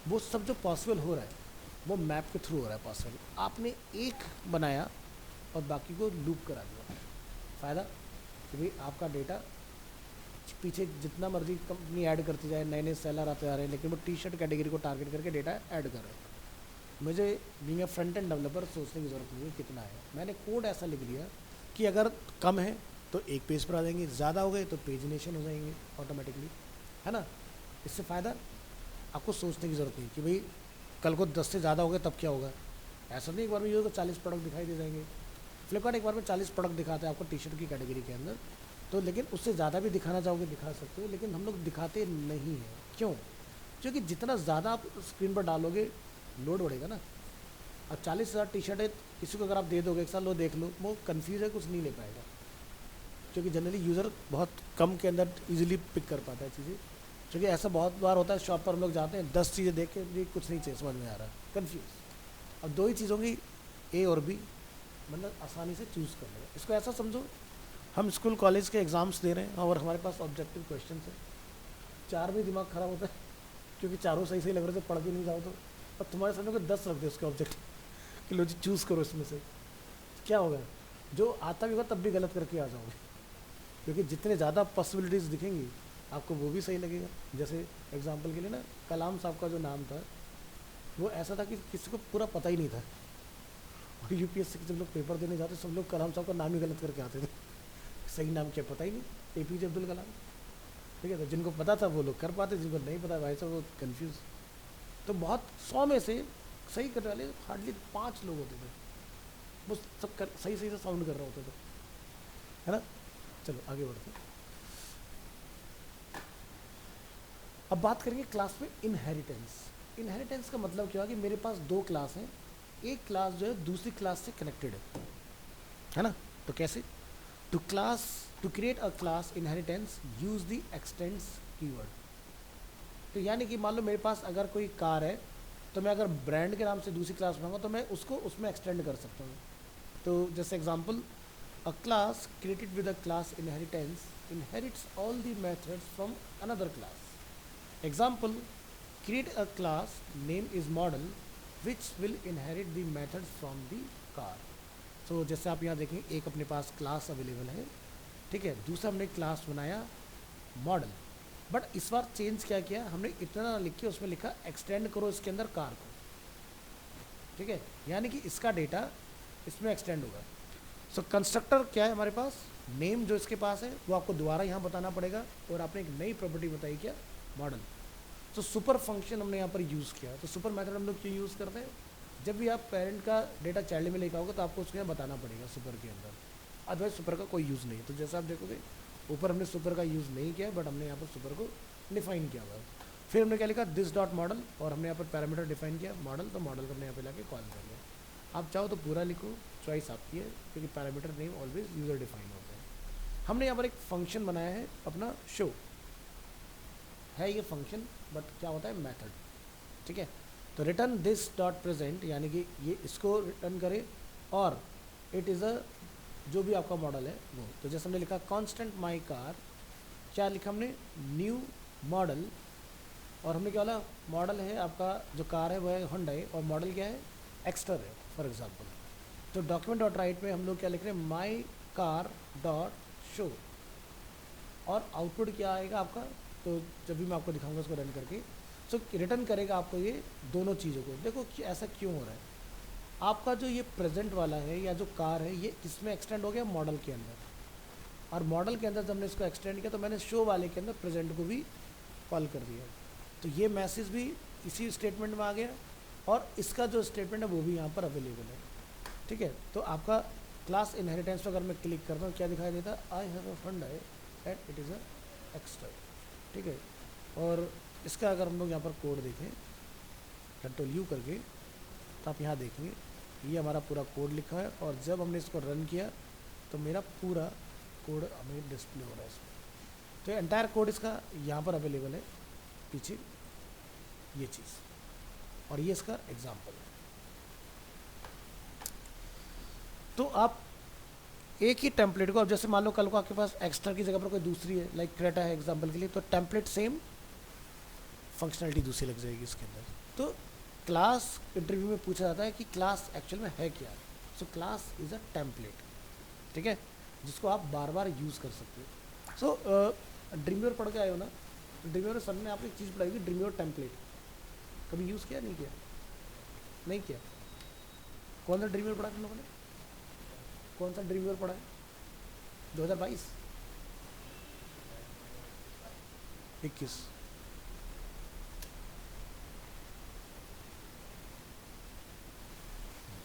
वो सब जो पॉसिबल हो रहा है वो मैप के थ्रू हो रहा है पॉसिबल। आपने एक बनाया और बाकी को लूप करा दिया, फ़ायदा कि भाई आपका डेटा पीछे जितना मर्जी कंपनी ऐड करती जाए, नए नए सेलर आते जा रहे हैं, लेकिन वो टी शर्ट कैटेगरी को टारगेट करके डेटा ऐड कर रहे हैं। मुझे being a front end developer सोचने की ज़रूरत नहीं है कितना है, मैंने कोड ऐसा लिख दिया कि अगर कम है तो एक पेज पर आ जाएंगे, ज़्यादा हो गए तो पेजिनेशन हो जाएंगे ऑटोमेटिकली, है ना। इससे फ़ायदा आपको सोचने की ज़रूरत नहीं कि भाई कल को 10 से ज़्यादा हो गए तब क्या होगा। ऐसा नहीं एक बार में ये होगा 40 प्रोडक्ट दिखाई दे जाएंगे। फ्लिपकार्ट एक बार में 40 प्रोडक्ट दिखाता है आपको टी शर्ट की कैटेगरी के अंदर, तो लेकिन उससे ज़्यादा भी दिखाना चाहोगे दिखा सकते हो, लेकिन हम लोग दिखाते नहीं हैं। क्यों? क्योंकि जितना ज़्यादा आप स्क्रीन पर डालोगे लोड बढ़ेगा ना। अब 40,000 टी शर्ट है, किसी को अगर आप दे दोगे एक साल लो देख लो, वो कन्फ्यूज है, कुछ नहीं ले पाएगा, क्योंकि जनरली यूज़र बहुत कम के अंदर ईजिली पिक कर पाता है चीज़ें। क्योंकि ऐसा बहुत बार होता है, शॉप पर हम लोग जाते हैं 10 चीज़ें देख के ये कुछ नहीं चाहिए, समझ में आ रहा है, कन्फ्यूज़। अब 2 ही चीज़ होंगी, ए और बी, मतलब आसानी से चूज़ कर लेगा। इसको ऐसा समझो हम स्कूल कॉलेज के एग्ज़ाम्स दे रहे हैं और हमारे पास ऑब्जेक्टिव क्वेश्चन है, 4 में दिमाग ख़राब होता है क्योंकि चारों सही सही लग रहे थे, पढ़ के नहीं जाओ तो, और तुम्हारे सामने को 10 रख दे उसके ऑब्जेक्टिव कि लो जी चूज़ करो इसमें से, क्या होगा? जो आता भी होगा तब भी गलत करके आ जाओगे, क्योंकि जितने ज़्यादा पॉसिबिलिटीज़ दिखेंगी आपको वो भी सही लगेगा। जैसे एग्जांपल के लिए ना, कलाम साहब का जो नाम था वो ऐसा था कि किसी को पूरा पता ही नहीं था, और यूपीएससी के जब लोग पेपर देने जाते सब लोग कलाम साहब का नाम ही गलत करके आते थे, सही नाम क्या पता ही नहीं, APJ अब्दुल कलाम। ठीक है, तो जिनको पता था वो लोग कर पाते, जिनको नहीं पता भाई साहब वो कंफ्यूज। तो बहुत 100 में से सही करने वाले हार्डली 5 लोग होते थे, वो सब सही सही से साउंड कर रहे होते थे, है ना। चलो आगे बढ़ते हैं। अब बात करेंगे क्लास में इनहेरिटेंस। इनहेरिटेंस का मतलब क्या है कि मेरे पास 2 क्लास हैं, एक क्लास जो है दूसरी क्लास से कनेक्टेड है ना। तो कैसे? To create a class inheritance use the extends keyword. तो यानी कि मान लो मेरे पास अगर कोई कार है, तो मैं अगर ब्रांड के नाम से दूसरी क्लास बनाऊंगा तो मैं उसको उसमें एक्सटेंड कर सकता हूँ। तो जैसे example, a class created with a class inheritance inherits all the methods from another class. Example, create a class name is model which will inherit the methods from the car। so जैसे आप यहाँ देखें, एक अपने पास class available है, ठीक है, दूसरा हमने क्लास बनाया मॉडल, बट इस बार चेंज क्या किया हमने, इतना लिख के उसमें लिखा एक्सटेंड करो इसके अंदर कार को। ठीक है, यानी कि इसका डेटा इसमें एक्सटेंड होगा। सो कंस्ट्रक्टर क्या है हमारे पास, नेम जो इसके पास है वो आपको दोबारा यहाँ बताना पड़ेगा, और आपने एक नई प्रॉपर्टी बताई क्या, मॉडल। तो सुपर फंक्शन हमने यहाँ पर यूज़ किया। तो सुपर मेथड हम लोग क्यों यूज़ करते हैं, जब भी आप पेरेंट का डेटा चाइल्ड में लेकर आओगे तो आपको उसको यहाँ बताना पड़ेगा सुपर के अंदर, अदरवाइज सुपर का कोई यूज़ नहीं है। तो जैसा आप देखोगे ऊपर हमने सुपर का यूज़ नहीं किया, बट हमने यहाँ पर सुपर को डिफाइन किया हुआ है। फिर हमने क्या लिखा, दिस डॉट मॉडल, और हमने यहाँ पर पैरामीटर डिफाइन किया मॉडल, तो मॉडल को हमने यहाँ पे लाके कॉल कर लिया। आप चाहो तो पूरा लिखो, चॉइस आपकी है, क्योंकि parameter name always user define होता है। हमने यहाँ पर एक फंक्शन बनाया है अपना शो है, ये फंक्शन बट क्या होता है मेथड। ठीक है, तो रिटर्न दिस डॉट प्रेजेंट, यानी कि ये इसको रिटर्न करे, और इट इज़ अ जो भी आपका मॉडल है वो। तो जैसे हमने लिखा कांस्टेंट माई कार, क्या लिखा हमने, न्यू मॉडल, और हमने क्या बोला, मॉडल है आपका जो कार है वो है Hyundai, और मॉडल क्या है, एक्स्टर है फॉर एग्जांपल। तो डॉक्यूमेंट डॉट राइट में हम लोग क्या लिख रहे हैं, माई कार डॉट शो, और आउटपुट क्या आएगा आपका, तो जब भी मैं आपको दिखाऊंगा उसको रन करके, सो रिटर्न करेगा आपको ये दोनों चीज़ों को। देखो कि ऐसा क्यों हो रहा है, आपका जो ये प्रेजेंट वाला है या जो कार है ये इसमें एक्सटेंड हो गया मॉडल के अंदर, और मॉडल के अंदर जब हमने इसको एक्सटेंड किया तो मैंने शो वाले के अंदर प्रेजेंट को भी कॉल कर दिया। तो ये मैसेज भी इसी स्टेटमेंट में आ गया, और इसका जो स्टेटमेंट है वो भी यहाँ पर अवेलेबल है। ठीक है, तो आपका क्लास इनहेरिटेंस पर अगर मैं क्लिक करता हूँ क्या दिखाई देता, I have a Hyundai and it is a Exter. ठीक है, और इसका अगर हम लोग यहाँ पर कोड देखें कंट्रोल यू करके, तो आप यहाँ देखेंगे ये हमारा पूरा कोड लिखा है, और जब हमने इसको रन किया तो मेरा पूरा कोड हमें डिस्प्ले हो रहा है इसमें। तो एंटायर कोड इसका यहाँ पर अवेलेबल है पीछे, ये चीज़, और ये इसका एग्जाम्पल है। तो आप एक ही टेम्पलेट को, अब जैसे मान लो कल को आपके पास एक्स्ट्रा की जगह पर कोई दूसरी है, लाइक क्रेटा है एग्जांपल के लिए, तो टेम्पलेट सेम, फंक्शनलिटी दूसरी लग जाएगी इसके अंदर। तो क्लास इंटरव्यू में पूछा जाता है कि क्लास एक्चुअल में है क्या। So class is a template, ठीक है, जिसको आप बार बार यूज़ कर सकते हो। सो ड्रीमवेयर पढ़ के आए हो ना, तो ड्रीमवेयर सर ने आपको एक चीज़ पढ़ाई थी, ड्रीमवेयर टेम्पलेट, कभी यूज़ किया, नहीं किया, नहीं किया। कौन सा ड्रीमवेयर पढ़ा तुम लोगों ने, कौन सा ड्रीमवेयर पढ़ा है, 2022 21?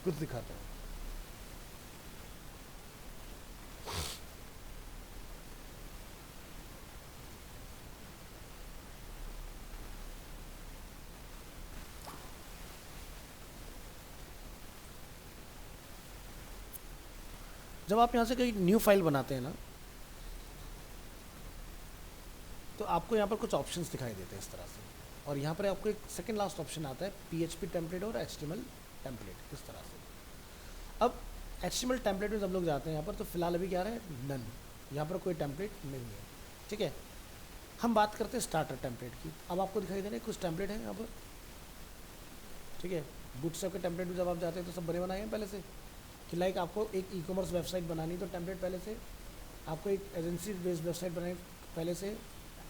कुछ दिखाता हूँ। जब आप यहाँ से कोई न्यू फाइल बनाते हैं ना, तो आपको यहाँ पर कुछ ऑप्शंस दिखाई देते हैं इस तरह से, और यहाँ पर आपको एक सेकंड लास्ट ऑप्शन आता है PHP टेम्पलेट और HTML टेम्पलेट, इस तरह से। अब HTML टेम्पलेट में जब लोग जाते हैं यहाँ पर, तो फिलहाल अभी क्या रहा है, नन, यहाँ पर कोई टेम्पलेट नहीं है। ठीक है, हम बात करते हैं स्टार्टर टेम्पलेट की। अब आपको दिखाई दे रहे हैं कुछ टेम्पलेट है यहाँ पर, ठीक है। बूटस्ट्रैप के टेम्पलेट में जब आप जाते हैं तो सब बने बनाए हैं पहले से, कि लाइक आपको एक ई-कॉमर्स वेबसाइट बनानी तो टेम्पलेट पहले से, आपको एक एजेंसी बेस्ड वेबसाइट बनानी पहले से,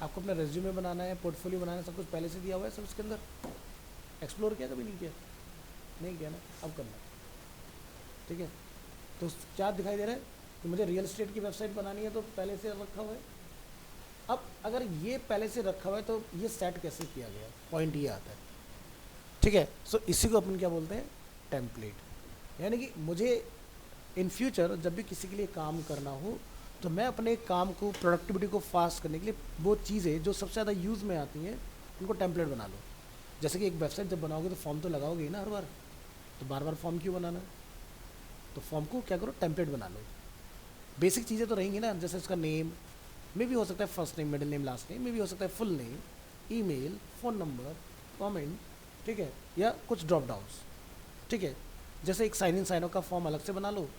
आपको अपना रेज्यूमे बनाना है, पोर्टफोलियो बनाना है, सब कुछ पहले से दिया हुआ है सब उसके अंदर। एक्सप्लोर किया कभी, नहीं किया, नहीं किया ना, अब करना। ठीक है, तो क्या दिखाई दे रहा है, कि मुझे रियल एस्टेट की वेबसाइट बनानी है तो पहले से रखा हुआ है। अब अगर ये पहले से रखा हुआ है तो ये सेट कैसे किया गया, पॉइंट ये आता है। ठीक है, सो इसी को अपन क्या बोलते हैं, टेम्पलेट। यानी कि मुझे इन फ्यूचर जब भी किसी के लिए काम करना हो तो मैं अपने काम को, प्रोडक्टिविटी को फास्ट करने के लिए वो चीज़ें जो सबसे ज़्यादा यूज़ में आती हैं उनको टेम्पलेट बना लो। जैसे कि एक वेबसाइट जब बनाओगे तो फॉर्म तो लगाओगे ही ना हर बार, तो बार बार फॉर्म क्यों बनाना है, तो फॉर्म को क्या करो, टेम्पलेट बना लो। बेसिक चीज़ें तो रहेंगी ना, जैसे उसका नेम में भी हो सकता है, first name middle name last name में भी हो सकता है, full name, email, phone number, comment, ठीक है, या कुछ ड्रॉप डाउन्स। ठीक है, जैसे एक साइन इन साइन आउट का फॉर्म अलग से बना लो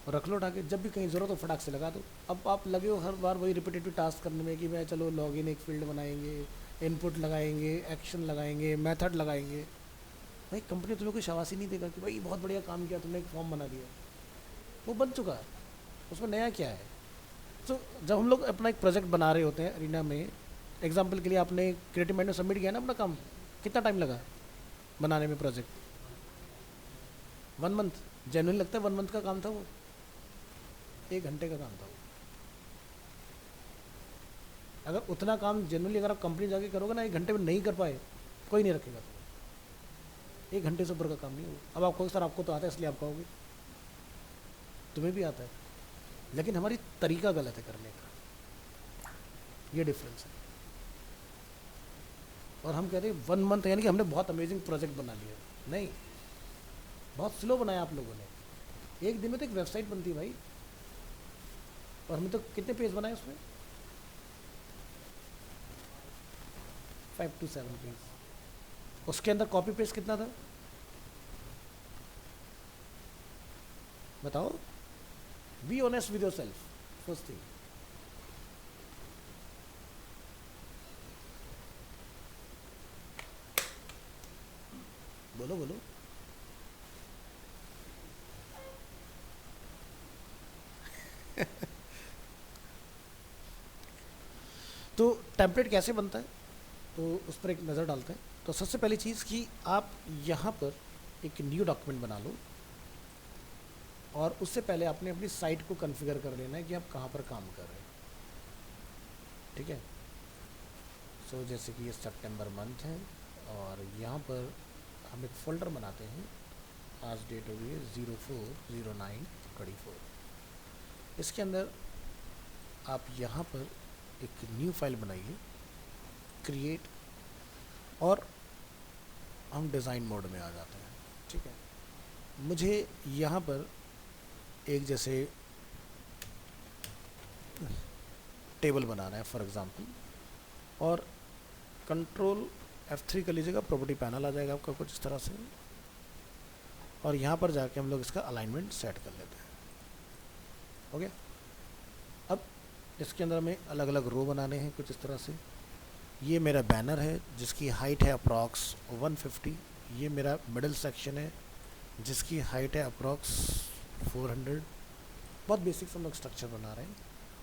और रख लो उठा के, जब भी कहीं ज़रूरत हो फटाक से लगा दो। अब आप लगे हो हर बार वही रिपीटेटिव टास्क करने में कि मैं चलो लॉगिन एक फील्ड बनाएंगे, इनपुट लगाएंगे, एक्शन लगाएंगे, मेथड लगाएंगे। भाई कंपनी तुम्हें कोई शाबाशी नहीं देगा कि भाई बहुत बढ़िया काम किया तुमने, एक फॉर्म बना दिया, वो बन चुका है, उसमें नया क्या है। तो जब हम लोग अपना एक प्रोजेक्ट बना रहे होते हैं अरीना में, एग्जाम्पल के लिए आपने क्रिएटिव माइंड में सबमिट किया ना अपना काम, कितना टाइम लगा बनाने में प्रोजेक्ट? 1 मंथ? जेन्युइन लगता है 1 मंथ का काम था वो? 1 घंटे का काम था वो। अगर उतना काम जेन्युइनली अगर आप कंपनी जाके करोगे ना, 1 घंटे में नहीं कर पाए, कोई नहीं रखेगा तुम्हें। 1 घंटे से ऊपर का काम नहीं होगा। अब आप कहोगे सर आपको तो आता है इसलिए आप कहोगे, तुम्हें भी आता है, लेकिन हमारी तरीका गलत है करने का, ये डिफरेंस है। और हम कहते हैं 1 मंथ यानी कि हमने बहुत अमेजिंग प्रोजेक्ट बना लिया, नहीं, बहुत स्लो बनाया आप लोगों ने। एक दिन में तो एक वेबसाइट बनती है भाई, और हमने तो कितने पेज बनाए उसमें? 5 to 7 पेज। उसके अंदर कॉपी पेस्ट कितना था बताओ? Be honest with your self, first thing. बोलो बोलो। तो टेम्पलेट कैसे बनता है, तो उस पर एक नज़र डालते हैं। तो सबसे पहली चीज़ कि आप यहाँ पर एक न्यू डॉक्यूमेंट बना लो, और उससे पहले आपने अपनी साइट को कॉन्फ़िगर कर लेना है कि आप कहाँ पर काम कर रहे हैं। ठीक है, सो जैसे कि ये सितंबर मंथ है, और यहाँ पर हम एक फ़ोल्डर बनाते हैं, आज डेट हो गई है 04/09/24। इसके अंदर आप यहाँ पर एक न्यू फाइल बनाइए, क्रिएट, और हम डिज़ाइन मोड में आ जाते हैं। ठीक है, मुझे यहाँ पर एक जैसे टेबल बनाना है फॉर एग्ज़ाम्पल, और कंट्रोल F3 कर लीजिएगा, प्रॉपर्टी पैनल आ जाएगा आपका कुछ इस तरह से, और यहाँ पर जाके हम लोग इसका अलाइनमेंट सेट कर लेते हैं। ओके, अब इसके अंदर हमें अलग अलग रो बनाने हैं कुछ इस तरह से। ये मेरा बैनर है जिसकी हाइट है अप्रॉक्स 150, ये मेरा मिडिल सेक्शन है जिसकी हाइट है अप्रॉक्स 400। बहुत बेसिक हम लोग स्ट्रक्चर बना रहे हैं,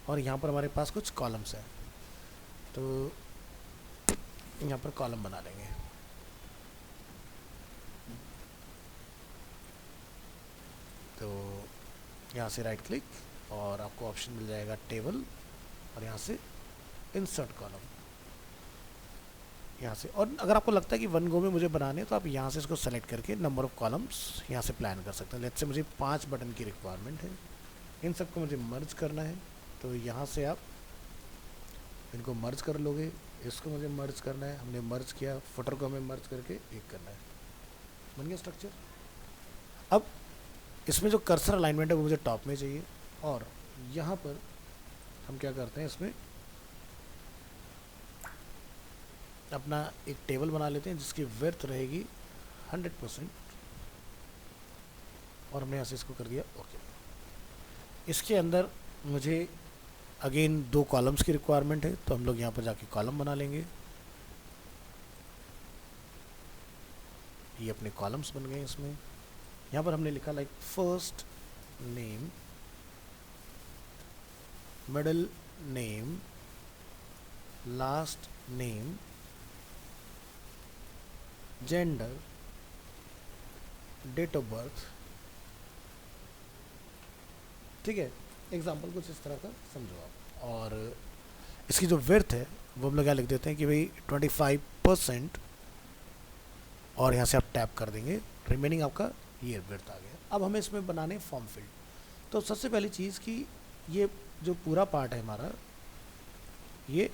और यहाँ पर हमारे पास कुछ कॉलम्स हैं, तो यहाँ पर कॉलम बना लेंगे। तो यहाँ से राइट क्लिक, और आपको ऑप्शन मिल जाएगा टेबल, और यहाँ से इंसर्ट कॉलम, यहाँ से। और अगर आपको लगता है कि 1 गो में मुझे बनाने हैं तो आप यहाँ से इसको सेलेक्ट करके नंबर ऑफ़ कॉलम्स यहाँ से प्लान कर सकते हैं। लेट्स से मुझे 5 बटन की रिक्वायरमेंट है, इन सबको मुझे मर्ज करना है, तो यहाँ से आप इनको मर्ज कर लोगे। इसको मुझे मर्ज करना है, हमने मर्ज किया, फुटर को हमें मर्ज करके एक करना है, बन गया स्ट्रक्चर। अब इसमें जो कर्सर अलाइनमेंट है वो मुझे टॉप में चाहिए, और यहाँ पर हम क्या करते हैं, इसमें अपना एक टेबल बना लेते हैं जिसकी विड्थ रहेगी 100%, और हमने यहाँ से इसको कर दिया ओके। इसके अंदर मुझे अगेन 2 कॉलम्स की रिक्वायरमेंट है, तो हम लोग यहाँ पर जाके कॉलम बना लेंगे। ये अपने कॉलम्स बन गए इसमें। यहाँ पर हमने लिखा like first name, middle name, last name, gender, date of birth. ठीक है, एग्जाम्पल कुछ इस तरह का समझो आप। और इसकी जो विड्थ है वो हम लोग क्या लिख देते हैं कि भाई 25%, और यहाँ से आप टैप कर देंगे, रिमेनिंग आपका ये विड्थ आ गया। अब हमें इसमें बनाने फॉर्म फील्ड। तो सबसे पहली चीज़ कि ये जो पूरा पार्ट है हमारा, ये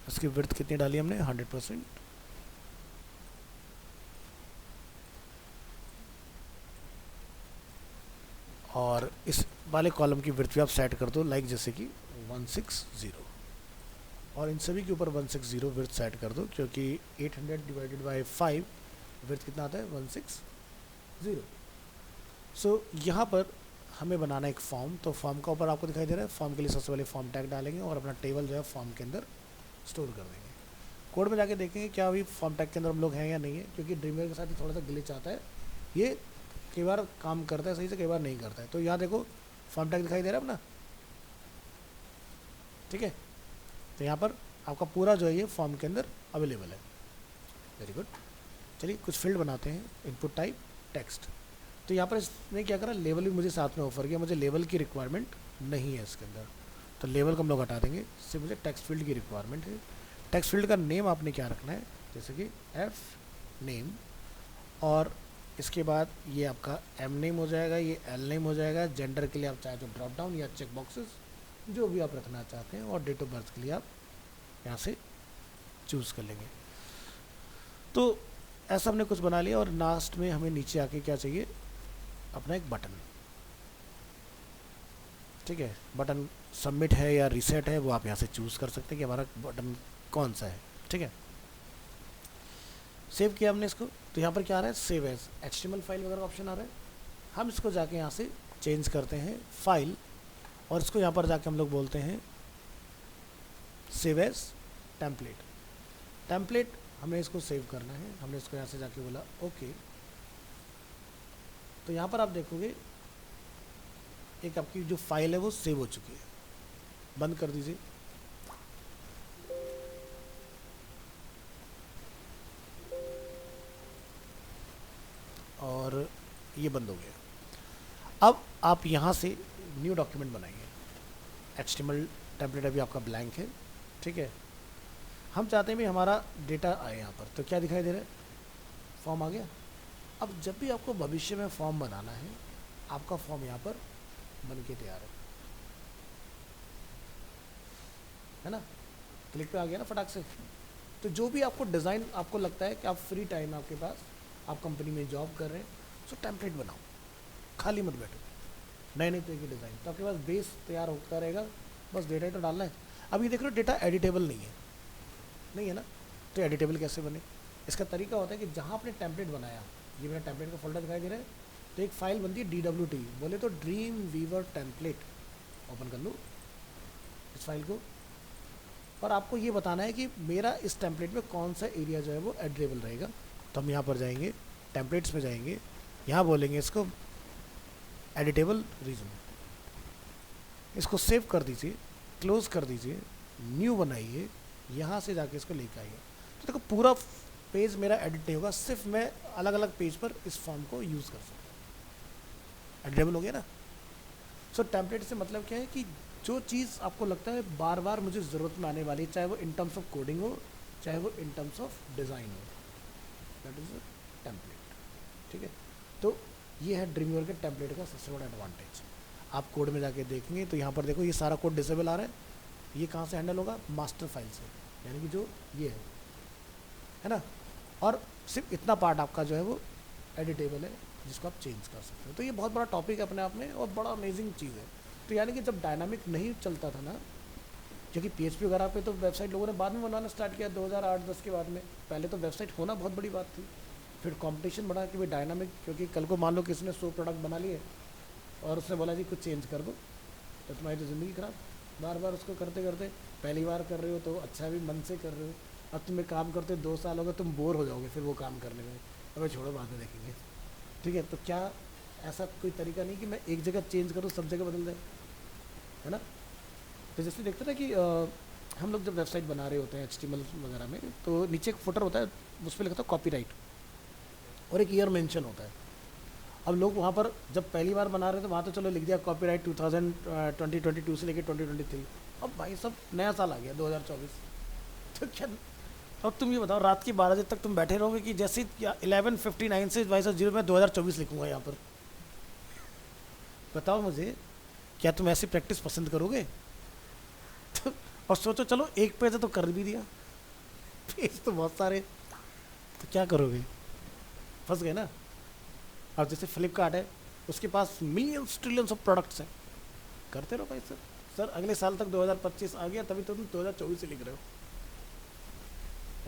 इसकी विड्थ कितनी डाली हमने, 100%। और इस वाले कॉलम की विड्थ भी आप सेट कर दो, लाइक जैसे कि 160, और इन सभी के ऊपर 160 विड्थ सेट कर दो, क्योंकि 800 डिवाइडेड बाय 5 विड्थ कितना आता है, 160। सो यहाँ पर हमें बनाना एक फॉर्म। तो फॉर्म का ऊपर आपको दिखाई दे रहा है, फॉर्म के लिए सबसे पहले फॉर्म टैग डालेंगे और अपना टेबल जो है फॉर्म के अंदर स्टोर कर देंगे। कोड में जाके देखेंगे क्या अभी फॉर्म टैग के अंदर हम लोग हैं या नहीं है, क्योंकि ड्रीमवेयर के साथ ही थोड़ा सा ग्लिच आता है, ये कई बार काम करता है सही से, कई बार नहीं करता है। तो यहाँ देखो फॉर्म टैग दिखाई दे रहा है अपना, ठीक है। तो यहाँ पर आपका पूरा जो है ये फॉर्म के अंदर अवेलेबल है। Very good. चलिए कुछ फील्ड बनाते हैं। Input type text. तो यहाँ पर इसने क्या करा, लेवल भी मुझे साथ में ऑफर किया, मुझे लेवल की रिक्वायरमेंट नहीं है इसके अंदर, तो लेवल को हम लोग हटा देंगे, सिर्फ मुझे टेक्स्ट फील्ड की रिक्वायरमेंट है। टेक्स्ट फील्ड का नेम आपने क्या रखना है, जैसे कि एफ नेम, और इसके बाद ये आपका एम नेम हो जाएगा, ये एल नेम हो जाएगा। जेंडर के लिए आप चाहे तो ड्रॉप डाउन या चेक बॉक्सेस जो भी आप रखना चाहते हैं, और डेट ऑफ बर्थ के लिए आप यहाँ से चूज़ कर लेंगे। तो ऐसा हमने कुछ बना लिया, और लास्ट में हमें नीचे आके क्या चाहिए, अपना एक बटन, ठीक है। बटन सबमिट है या रीसेट है वो आप यहाँ से चूज़ कर सकते हैं कि हमारा बटन कौन सा है, ठीक है। सेव किया हमने इसको, तो यहाँ पर क्या आ रहा है, सेव एज HTML फाइल वगैरह ऑप्शन आ रहा है। हम इसको जाके यहाँ से चेंज करते हैं फाइल, और इसको यहाँ पर जाके हम लोग बोलते हैं सेव एज टेम्पलेट। टेम्पलेट हमें इसको सेव करना है, हमने इसको यहाँ से जाके बोला ओके। तो यहाँ पर आप देखोगे एक आपकी जो फाइल है वो सेव हो चुकी है। बंद कर दीजिए। और ये बंद हो गया। अब आप यहाँ से न्यू डॉक्यूमेंट बनाएंगे। HTML टेम्पलेट अभी आपका ब्लैंक है, ठीक है। हम चाहते हैं भी हमारा डेटा आए यहाँ पर, तो क्या दिखाई दे रहा है, फॉर्म आ गया। अब जब भी आपको भविष्य में फॉर्म बनाना है, आपका फॉर्म यहाँ पर बन के तैयार है ना, क्लिक पे आ गया ना फटाक से। तो जो भी आपको डिज़ाइन आपको लगता है कि आप फ्री टाइम है आपके पास, आप कंपनी में जॉब कर रहे हैं, सो टेम्पलेट बनाओ, खाली मत बैठो, नए नए तरह के डिज़ाइन, तो आपके पास बेस तैयार होता रहेगा, बस डेटा ही तो डालना है। अब ये देख रहे हो डेटा एडिटेबल नहीं है ना, तो एडिटेबल कैसे बने, इसका तरीका होता है कि जहाँ आपने टेम्पलेट बनाया, ये मेरा टेम्पलेट का फोल्डर दिखाई दे रहा है, तो एक फाइल बनती है DWT, बोले तो ड्रीम वीवर टेम्पलेट। ओपन कर लो इस फाइल को, और आपको ये बताना है कि मेरा इस टेम्पलेट में कौन सा एरिया जो है वो एडिटेबल रहेगा। तो हम यहाँ पर जाएंगे, टेम्पलेट्स में जाएंगे, यहाँ बोलेंगे इसको एडिटेबल रीजन, इसको सेव कर दीजिए, क्लोज कर दीजिए, न्यू बनाइए, यहाँ से जाके इसको लेके आइए। तो देखो पूरा पेज मेरा एडिट नहीं होगा, सिर्फ मैं अलग अलग पेज पर इस फॉर्म को यूज़ कर सकता हूँ। एडिटेबल हो गया ना। सो टेम्पलेट से मतलब क्या है कि जो चीज़ आपको लगता है बार बार मुझे ज़रूरत में आने वाली है, चाहे वो इन टर्म्स ऑफ कोडिंग हो, चाहे वो इन टर्म्स ऑफ डिज़ाइन हो, दैट इज़ अ टेम्पलेट, ठीक है। तो ये है ड्रीमवीवर के टेम्पलेट का सबसे बड़ा एडवांटेज। आप कोड में जाके देखेंगे तो यहाँ पर देखो ये सारा कोड डिसेबल आ रहा है, ये कहाँ से हैंडल होगा, मास्टर फाइल से, यानी कि जो ये है ना। और सिर्फ इतना पार्ट आपका जो है वो एडिटेबल है, जिसको आप चेंज कर सकते हो। तो ये बहुत बड़ा टॉपिक है अपने आप में, और बड़ा अमेजिंग चीज़ है। तो यानी कि जब डायनामिक नहीं चलता था ना, क्योंकि PHP वगैरह पे तो वेबसाइट लोगों ने बाद में बनाना स्टार्ट किया 2008-10 के बाद में, पहले तो वेबसाइट होना बहुत बड़ी बात थी। फिर कंपटीशन बढ़ा कि भाई डायनामिक, क्योंकि कल को मान लो किसी ने 100 प्रोडक्ट बना लिए और उसने बोला जी कुछ चेंज कर दो, तो तुम्हारी तो ज़िंदगी खराब। बार बार उसको करते करते, पहली बार कर रहे हो तो अच्छा भी मन से कर रहे हो, अब तुम्हें काम करते 2 साल हो गए, तुम बोर हो जाओगे फिर वो काम करने में, अगर छोड़ो बाद में देखेंगे, ठीक है। तो क्या ऐसा कोई तरीका नहीं कि मैं एक जगह चेंज करूँ सब जगह बदल जाए, है ना। तो जैसे देखते ना कि हम लोग जब वेबसाइट बना रहे होते हैं HTML वगैरह में, तो नीचे एक फुटर होता है, उस पर लिखा था कॉपीराइट, और एक ईयर मेंशन होता है। अब लोग वहाँ पर जब पहली बार बना रहे थे वहाँ तो चलो लिख दिया कॉपीराइट 2022 से लेके 2023। अब भाई सब नया साल आ गया 2024, तो क्या अब तुम ये बताओ रात के 12 बजे तक तुम बैठे रहोगे कि जैसे 11:59 से भाई साहब 0 में 2024 लिखूंगा यहाँ पर? बताओ मुझे, क्या तुम ऐसी प्रैक्टिस पसंद करोगे? तो और सोचो चलो एक पेज तो कर भी दिया, पेज तो बहुत सारे, तो क्या करोगे? फंस गए ना। अब जैसे फ्लिपकार्ट है, उसके पास मिलियंस ट्रिलियंस ऑफ प्रोडक्ट्स हैं, करते रहो भाई सर अगले साल तक 2025 आ गया तभी तो तुम 2024 से लिख रहे हो,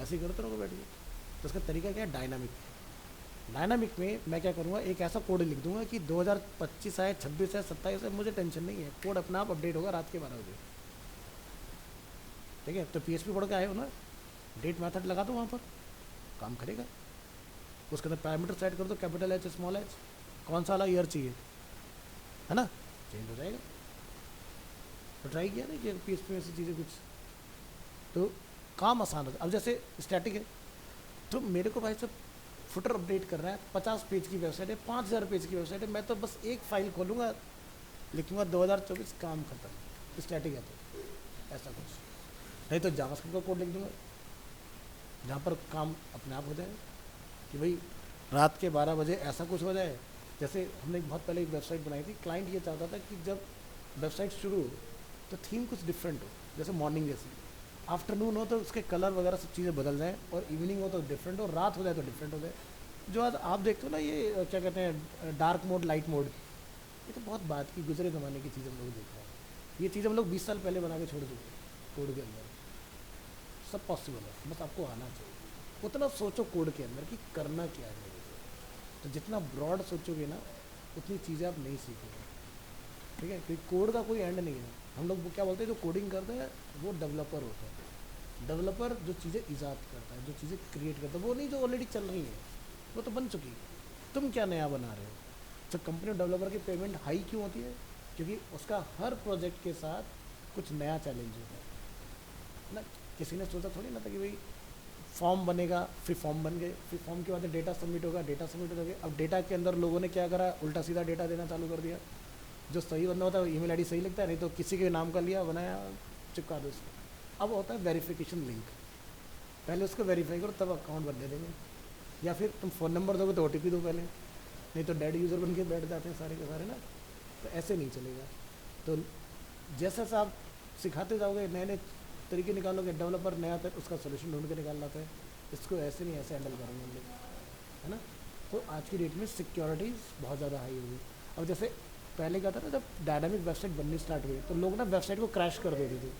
ऐसे ही करते रहो बैठ के। तो उसका तरीका क्या है? डायनामिक में मैं क्या करूँगा, एक ऐसा कोड लिख दूंगा कि 2025 आए, 26 है, 27 है, मुझे टेंशन नहीं है, कोड अपने आप अपडेट होगा रात के 12 बजे। ठीक है, तो PHP पढ़ के आए हो ना, डेट मेथड लगा दो वहाँ पर, काम करेगा। उसके अंदर पैरामीटर सेट कर दो, कैपिटल H स्मॉल h, कौन सा वाला ईयर चाहिए, है ना, चेंज हो जाएगा। तो ट्राई किया ना कि PHP में ऐसी चीज़ें कुछ, तो काम आसान होता है। अब जैसे स्टैटिक है, तो मेरे को भाई सब फुटर अपडेट कर रहा है, 50 पेज की वेबसाइट है, 5000 पेज की वेबसाइट है, मैं तो बस एक फाइल खोलूँगा, लिखूँगा 2024, काम खत्म। स्टैटिक है तो ऐसा कुछ नहीं, तो जावास्क्रिप्ट का कोड लिख दूँगा जहाँ पर काम अपने आप हो जाए कि भाई रात के 12 बजे ऐसा कुछ हो जाए। जैसे हमने बहुत पहले एक वेबसाइट बनाई थी, क्लाइंट ये चाहता था कि जब वेबसाइट शुरू हो तो थीम कुछ डिफरेंट हो, जैसे मॉर्निंग जैसी, आफ्टरनून हो तो उसके कलर वगैरह सब चीज़ें बदल जाएँ, और इवनिंग हो तो डिफरेंट हो, रात हो जाए तो डिफरेंट हो जाए। जो आज आप देखते हो ना, ये क्या कहते हैं, डार्क मोड, लाइट मोड, ये तो बहुत बात की, गुजरे ज़माने की चीज़ हम लोग देख रहे हैं। ये चीज़ हम लोग 20 साल पहले बना के छोड़ चुके कोड के अंदर। सब पॉसिबल है, बस आपको आना चाहिए। उतना सोचो कोड के अंदर कि करना क्या है मेरे को, तो जितना ब्रॉड सोचोगे ना उतनी चीज़ें आप नहीं सीखोगे। ठीक है, क्योंकि कोड का कोई एंड नहीं है। हम लोग क्या बोलते हैं, जो कोडिंग करते हैं वो डेवलपर होता है। डेवलपर जो चीज़ें ईजाद करता है, जो चीज़ें क्रिएट करता है, वो नहीं जो ऑलरेडी चल रही है, वो तो बन चुकी है, तुम क्या नया बना रहे हो। तो कंपनी डेवलपर की पेमेंट हाई क्यों होती है? क्योंकि उसका हर प्रोजेक्ट के साथ कुछ नया चैलेंज होता है ना। किसी ने सोचा थोड़ी ना था कि भाई फॉर्म बनेगा, फिर फॉर्म बन गए, फिर फॉर्म के बाद डेटा सबमिट होगा, डेटा सबमिट हो गया। अब डेटा के अंदर लोगों ने क्या करा, उल्टा सीधा डेटा देना चालू कर दिया। जो सही बंदा होता है ईमेल आईडी सही लिखता है, नहीं तो किसी के नाम का लिया, बनाया, चिपका दो उसको। अब होता है वेरिफिकेशन लिंक, पहले उसको वेरीफाई करो तब अकाउंट बनने देंगे, या फिर तुम फ़ोन नंबर दोगे तो OTP दो पहले, नहीं तो डेड यूज़र बन के बैठ जाते हैं सारे के सारे ना। तो ऐसे नहीं चलेगा। तो जैसा जैसा आप सिखाते जाओगे, नए नए तरीके निकालोगे, डेवलपर नया उसका सोल्यूशन ढूंढ के निकाल लाता है, इसको ऐसे नहीं ऐसे हैंडल करेंगे हम लोग, है ना। तो आज की डेट में सिक्योरिटीज़ बहुत ज़्यादा हाई होगी। अब जैसे पहले क्या था ना, जब डायनामिक वेबसाइट बननी स्टार्ट हुई तो लोग ना वेबसाइट को क्रैश कर देते थे।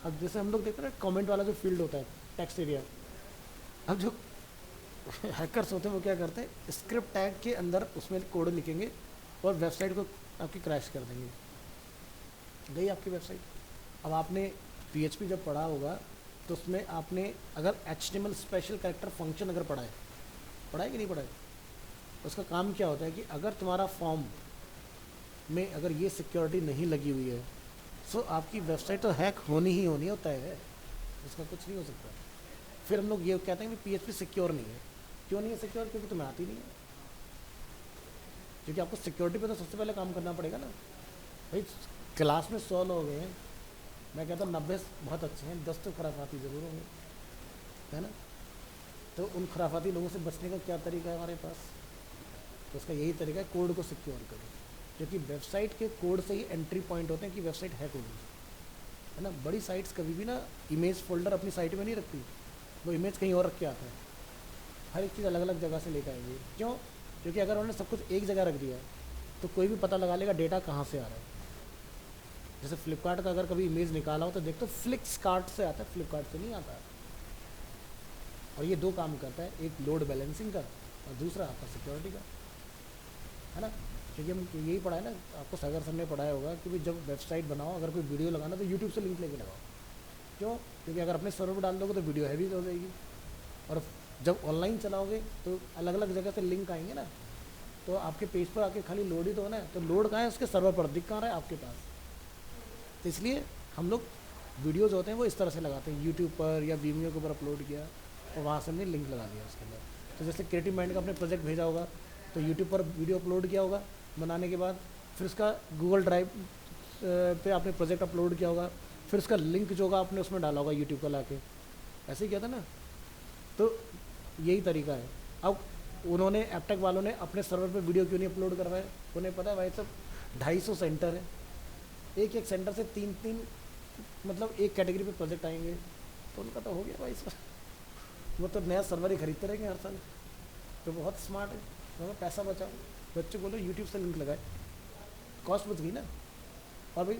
अब जैसे हम लोग देखते हैं ना, कमेंट वाला जो फील्ड होता है, टेक्स्ट एरिया, अब जो हैकर्स होते हैं वो क्या करते हैं, स्क्रिप्ट टैग के अंदर उसमें कोड लिखेंगे और वेबसाइट को आपकी क्रैश कर देंगे, गई आपकी वेबसाइट। अब आपने PHP जब पढ़ा होगा तो उसमें आपने अगर HTML स्पेशल कैरेक्टर फंक्शन अगर पढ़ा है कि नहीं पढ़ा है, उसका काम क्या होता है कि अगर तुम्हारा फॉर्म में अगर ये सिक्योरिटी नहीं लगी हुई है तो आपकी वेबसाइट तो हैक होनी ही होनी होता है, उसका कुछ नहीं हो सकता। फिर हम लोग ये कहते हैं कि PHP सिक्योर नहीं है। क्यों नहीं है सिक्योर? क्योंकि तुम्हें आती नहीं है। क्योंकि आपको सिक्योरिटी पे तो सबसे पहले काम करना पड़ेगा ना भाई। क्लास में 100 लोग हैं, मैं कहता हूँ 90 बहुत अच्छे हैं, 10 तो खुराफाती ज़रूर होंगे, है ना। तो उन खुराफाती लोगों से बचने का क्या तरीका है हमारे पास? तो उसका यही तरीका है, कोड को सिक्योर करो। क्योंकि वेबसाइट के कोड से ही एंट्री पॉइंट होते हैं कि वेबसाइट हैक होगी, है ना। बड़ी साइट्स कभी भी ना इमेज फोल्डर अपनी साइट में नहीं रखती, वो इमेज कहीं और रख के आता है। हर एक चीज़ अलग अलग जगह से लेकर आएंगे। क्यों? क्योंकि अगर उन्होंने सब कुछ एक जगह रख दिया तो कोई भी पता लगा लेगा डेटा कहाँ से आ रहा है। जैसे फ्लिपकार्ट का अगर कभी इमेज निकाला हो तो देखो फ्लिक्सकार्ट से आता है, फ्लिपकार्ट से नहीं आता। और ये दो काम करता है, एक लोड बैलेंसिंग का और दूसरा आपका सिक्योरिटी का, है ना। क्योंकि हम यही पढ़ा है ना, आपको सागर सर ने पढ़ाया होगा कि भाई जब वेबसाइट बनाओ, अगर कोई वीडियो लगाना तो यूट्यूब से लिंक लेके लगाओ। क्यों? क्योंकि अगर अपने सर्वर पर डाल दोगे तो वीडियो हैवी हो जाएगी, और जब ऑनलाइन चलाओगे तो अलग अलग जगह से लिंक आएंगे ना, तो आपके पेज पर आके खाली लोड ही तो होना है। तो लोड कहाँ है? उसके सर्वर पर, दिख कहाँ रहा है? आपके पास। तो इसलिए हम लोग वीडियोज़ होते हैं वो इस तरह से लगाते हैं, यूट्यूब पर या Vimeo के ऊपर अपलोड किया और वहाँ से हमने लिंक लगा दिया उसके अंदर। तो जैसे क्रिएटिव माइंड का अपने प्रोजेक्ट भेजा होगा तो यूट्यूब पर वीडियो अपलोड किया होगा बनाने के बाद, फिर उसका गूगल ड्राइव पे आपने प्रोजेक्ट अपलोड किया होगा, फिर उसका लिंक जो होगा आपने उसमें डाला होगा यूट्यूब का लाके, ऐसे ही किया था ना। तो यही तरीका है। अब उन्होंने एपटेक वालों ने अपने सर्वर पे वीडियो क्यों नहीं अपलोड करवाए? उन्हें पता है भाई सब 250 सेंटर है, एक एक सेंटर से 3-3 मतलब एक कैटेगरी पे प्रोजेक्ट आएंगे, तो उनका तो हो गया भाई सर, वो तो नया सर्वर ही खरीदते रहेंगे हर साल। तो बहुत स्मार्ट है, उन्होंने पैसा बचाओ, बच्चों बोलो यूट्यूब से लिंक लगाए, कॉस्ट बच गई ना। और भाई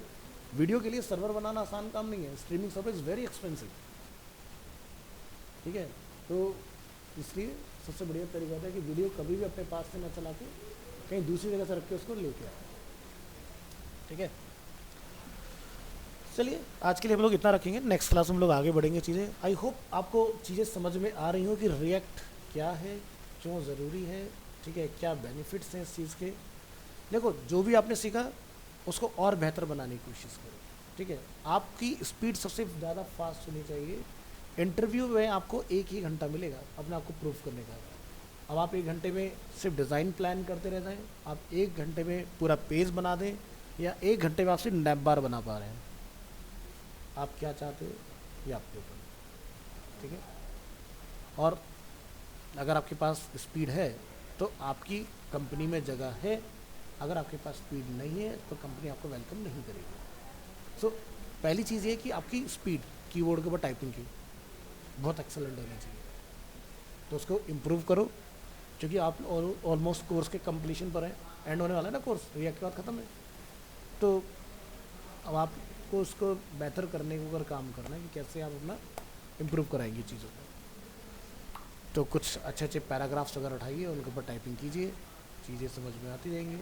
वीडियो के लिए सर्वर बनाना आसान काम नहीं है, streaming server is very expensive, ठीक है। तो इसलिए सबसे बढ़िया तरीका होता है कि वीडियो कभी भी अपने पास से न चला के कहीं दूसरी जगह से रख के उसको लेके आए, ठीक है। चलिए आज के लिए हम लोग इतना रखेंगे, नेक्स्ट क्लास में हम लोग आगे बढ़ेंगे चीज़ें। आई होप आपको चीज़ें समझ में आ रही हो कि रिएक्ट क्या है, क्यों ज़रूरी है, ठीक है, क्या बेनिफिट्स हैं इस चीज़ के। देखो जो भी आपने सीखा उसको और बेहतर बनाने की कोशिश करो, ठीक है। आपकी स्पीड सबसे ज़्यादा फास्ट होनी चाहिए। इंटरव्यू में आपको 1 ही घंटा मिलेगा अपने आप को प्रूव करने का। अब आप 1 घंटे में सिर्फ डिज़ाइन प्लान करते रह जाएं, आप 1 घंटे में पूरा पेज बना दें, या 1 घंटे में आप सिर्फ नैप बार बना पा रहे हैं, आप क्या चाहते हो ये आपके ऊपर, ठीक है। और अगर आपके पास स्पीड है तो आपकी कंपनी में जगह है, अगर आपके पास स्पीड नहीं है तो कंपनी आपको वेलकम नहीं करेगी। सो पहली चीज़ ये कि आपकी स्पीड कीबोर्ड के ऊपर टाइपिंग की बहुत एक्सेलेंट होनी चाहिए, तो उसको इम्प्रूव करो, क्योंकि आप ऑलमोस्ट कोर्स के कंप्लीशन पर हैं, एंड होने वाला है ना कोर्स, रिएक्ट के बाद ख़त्म है। तो अब आपको उसको बेहतर करने को अगर काम करना है कि कैसे आप अपना इम्प्रूव कराएंगे चीज़ों को, तो कुछ अच्छे अच्छे पैराग्राफ्स अगर उठाइए, उनके ऊपर टाइपिंग कीजिए, चीज़ें समझ में आती जाएंगी।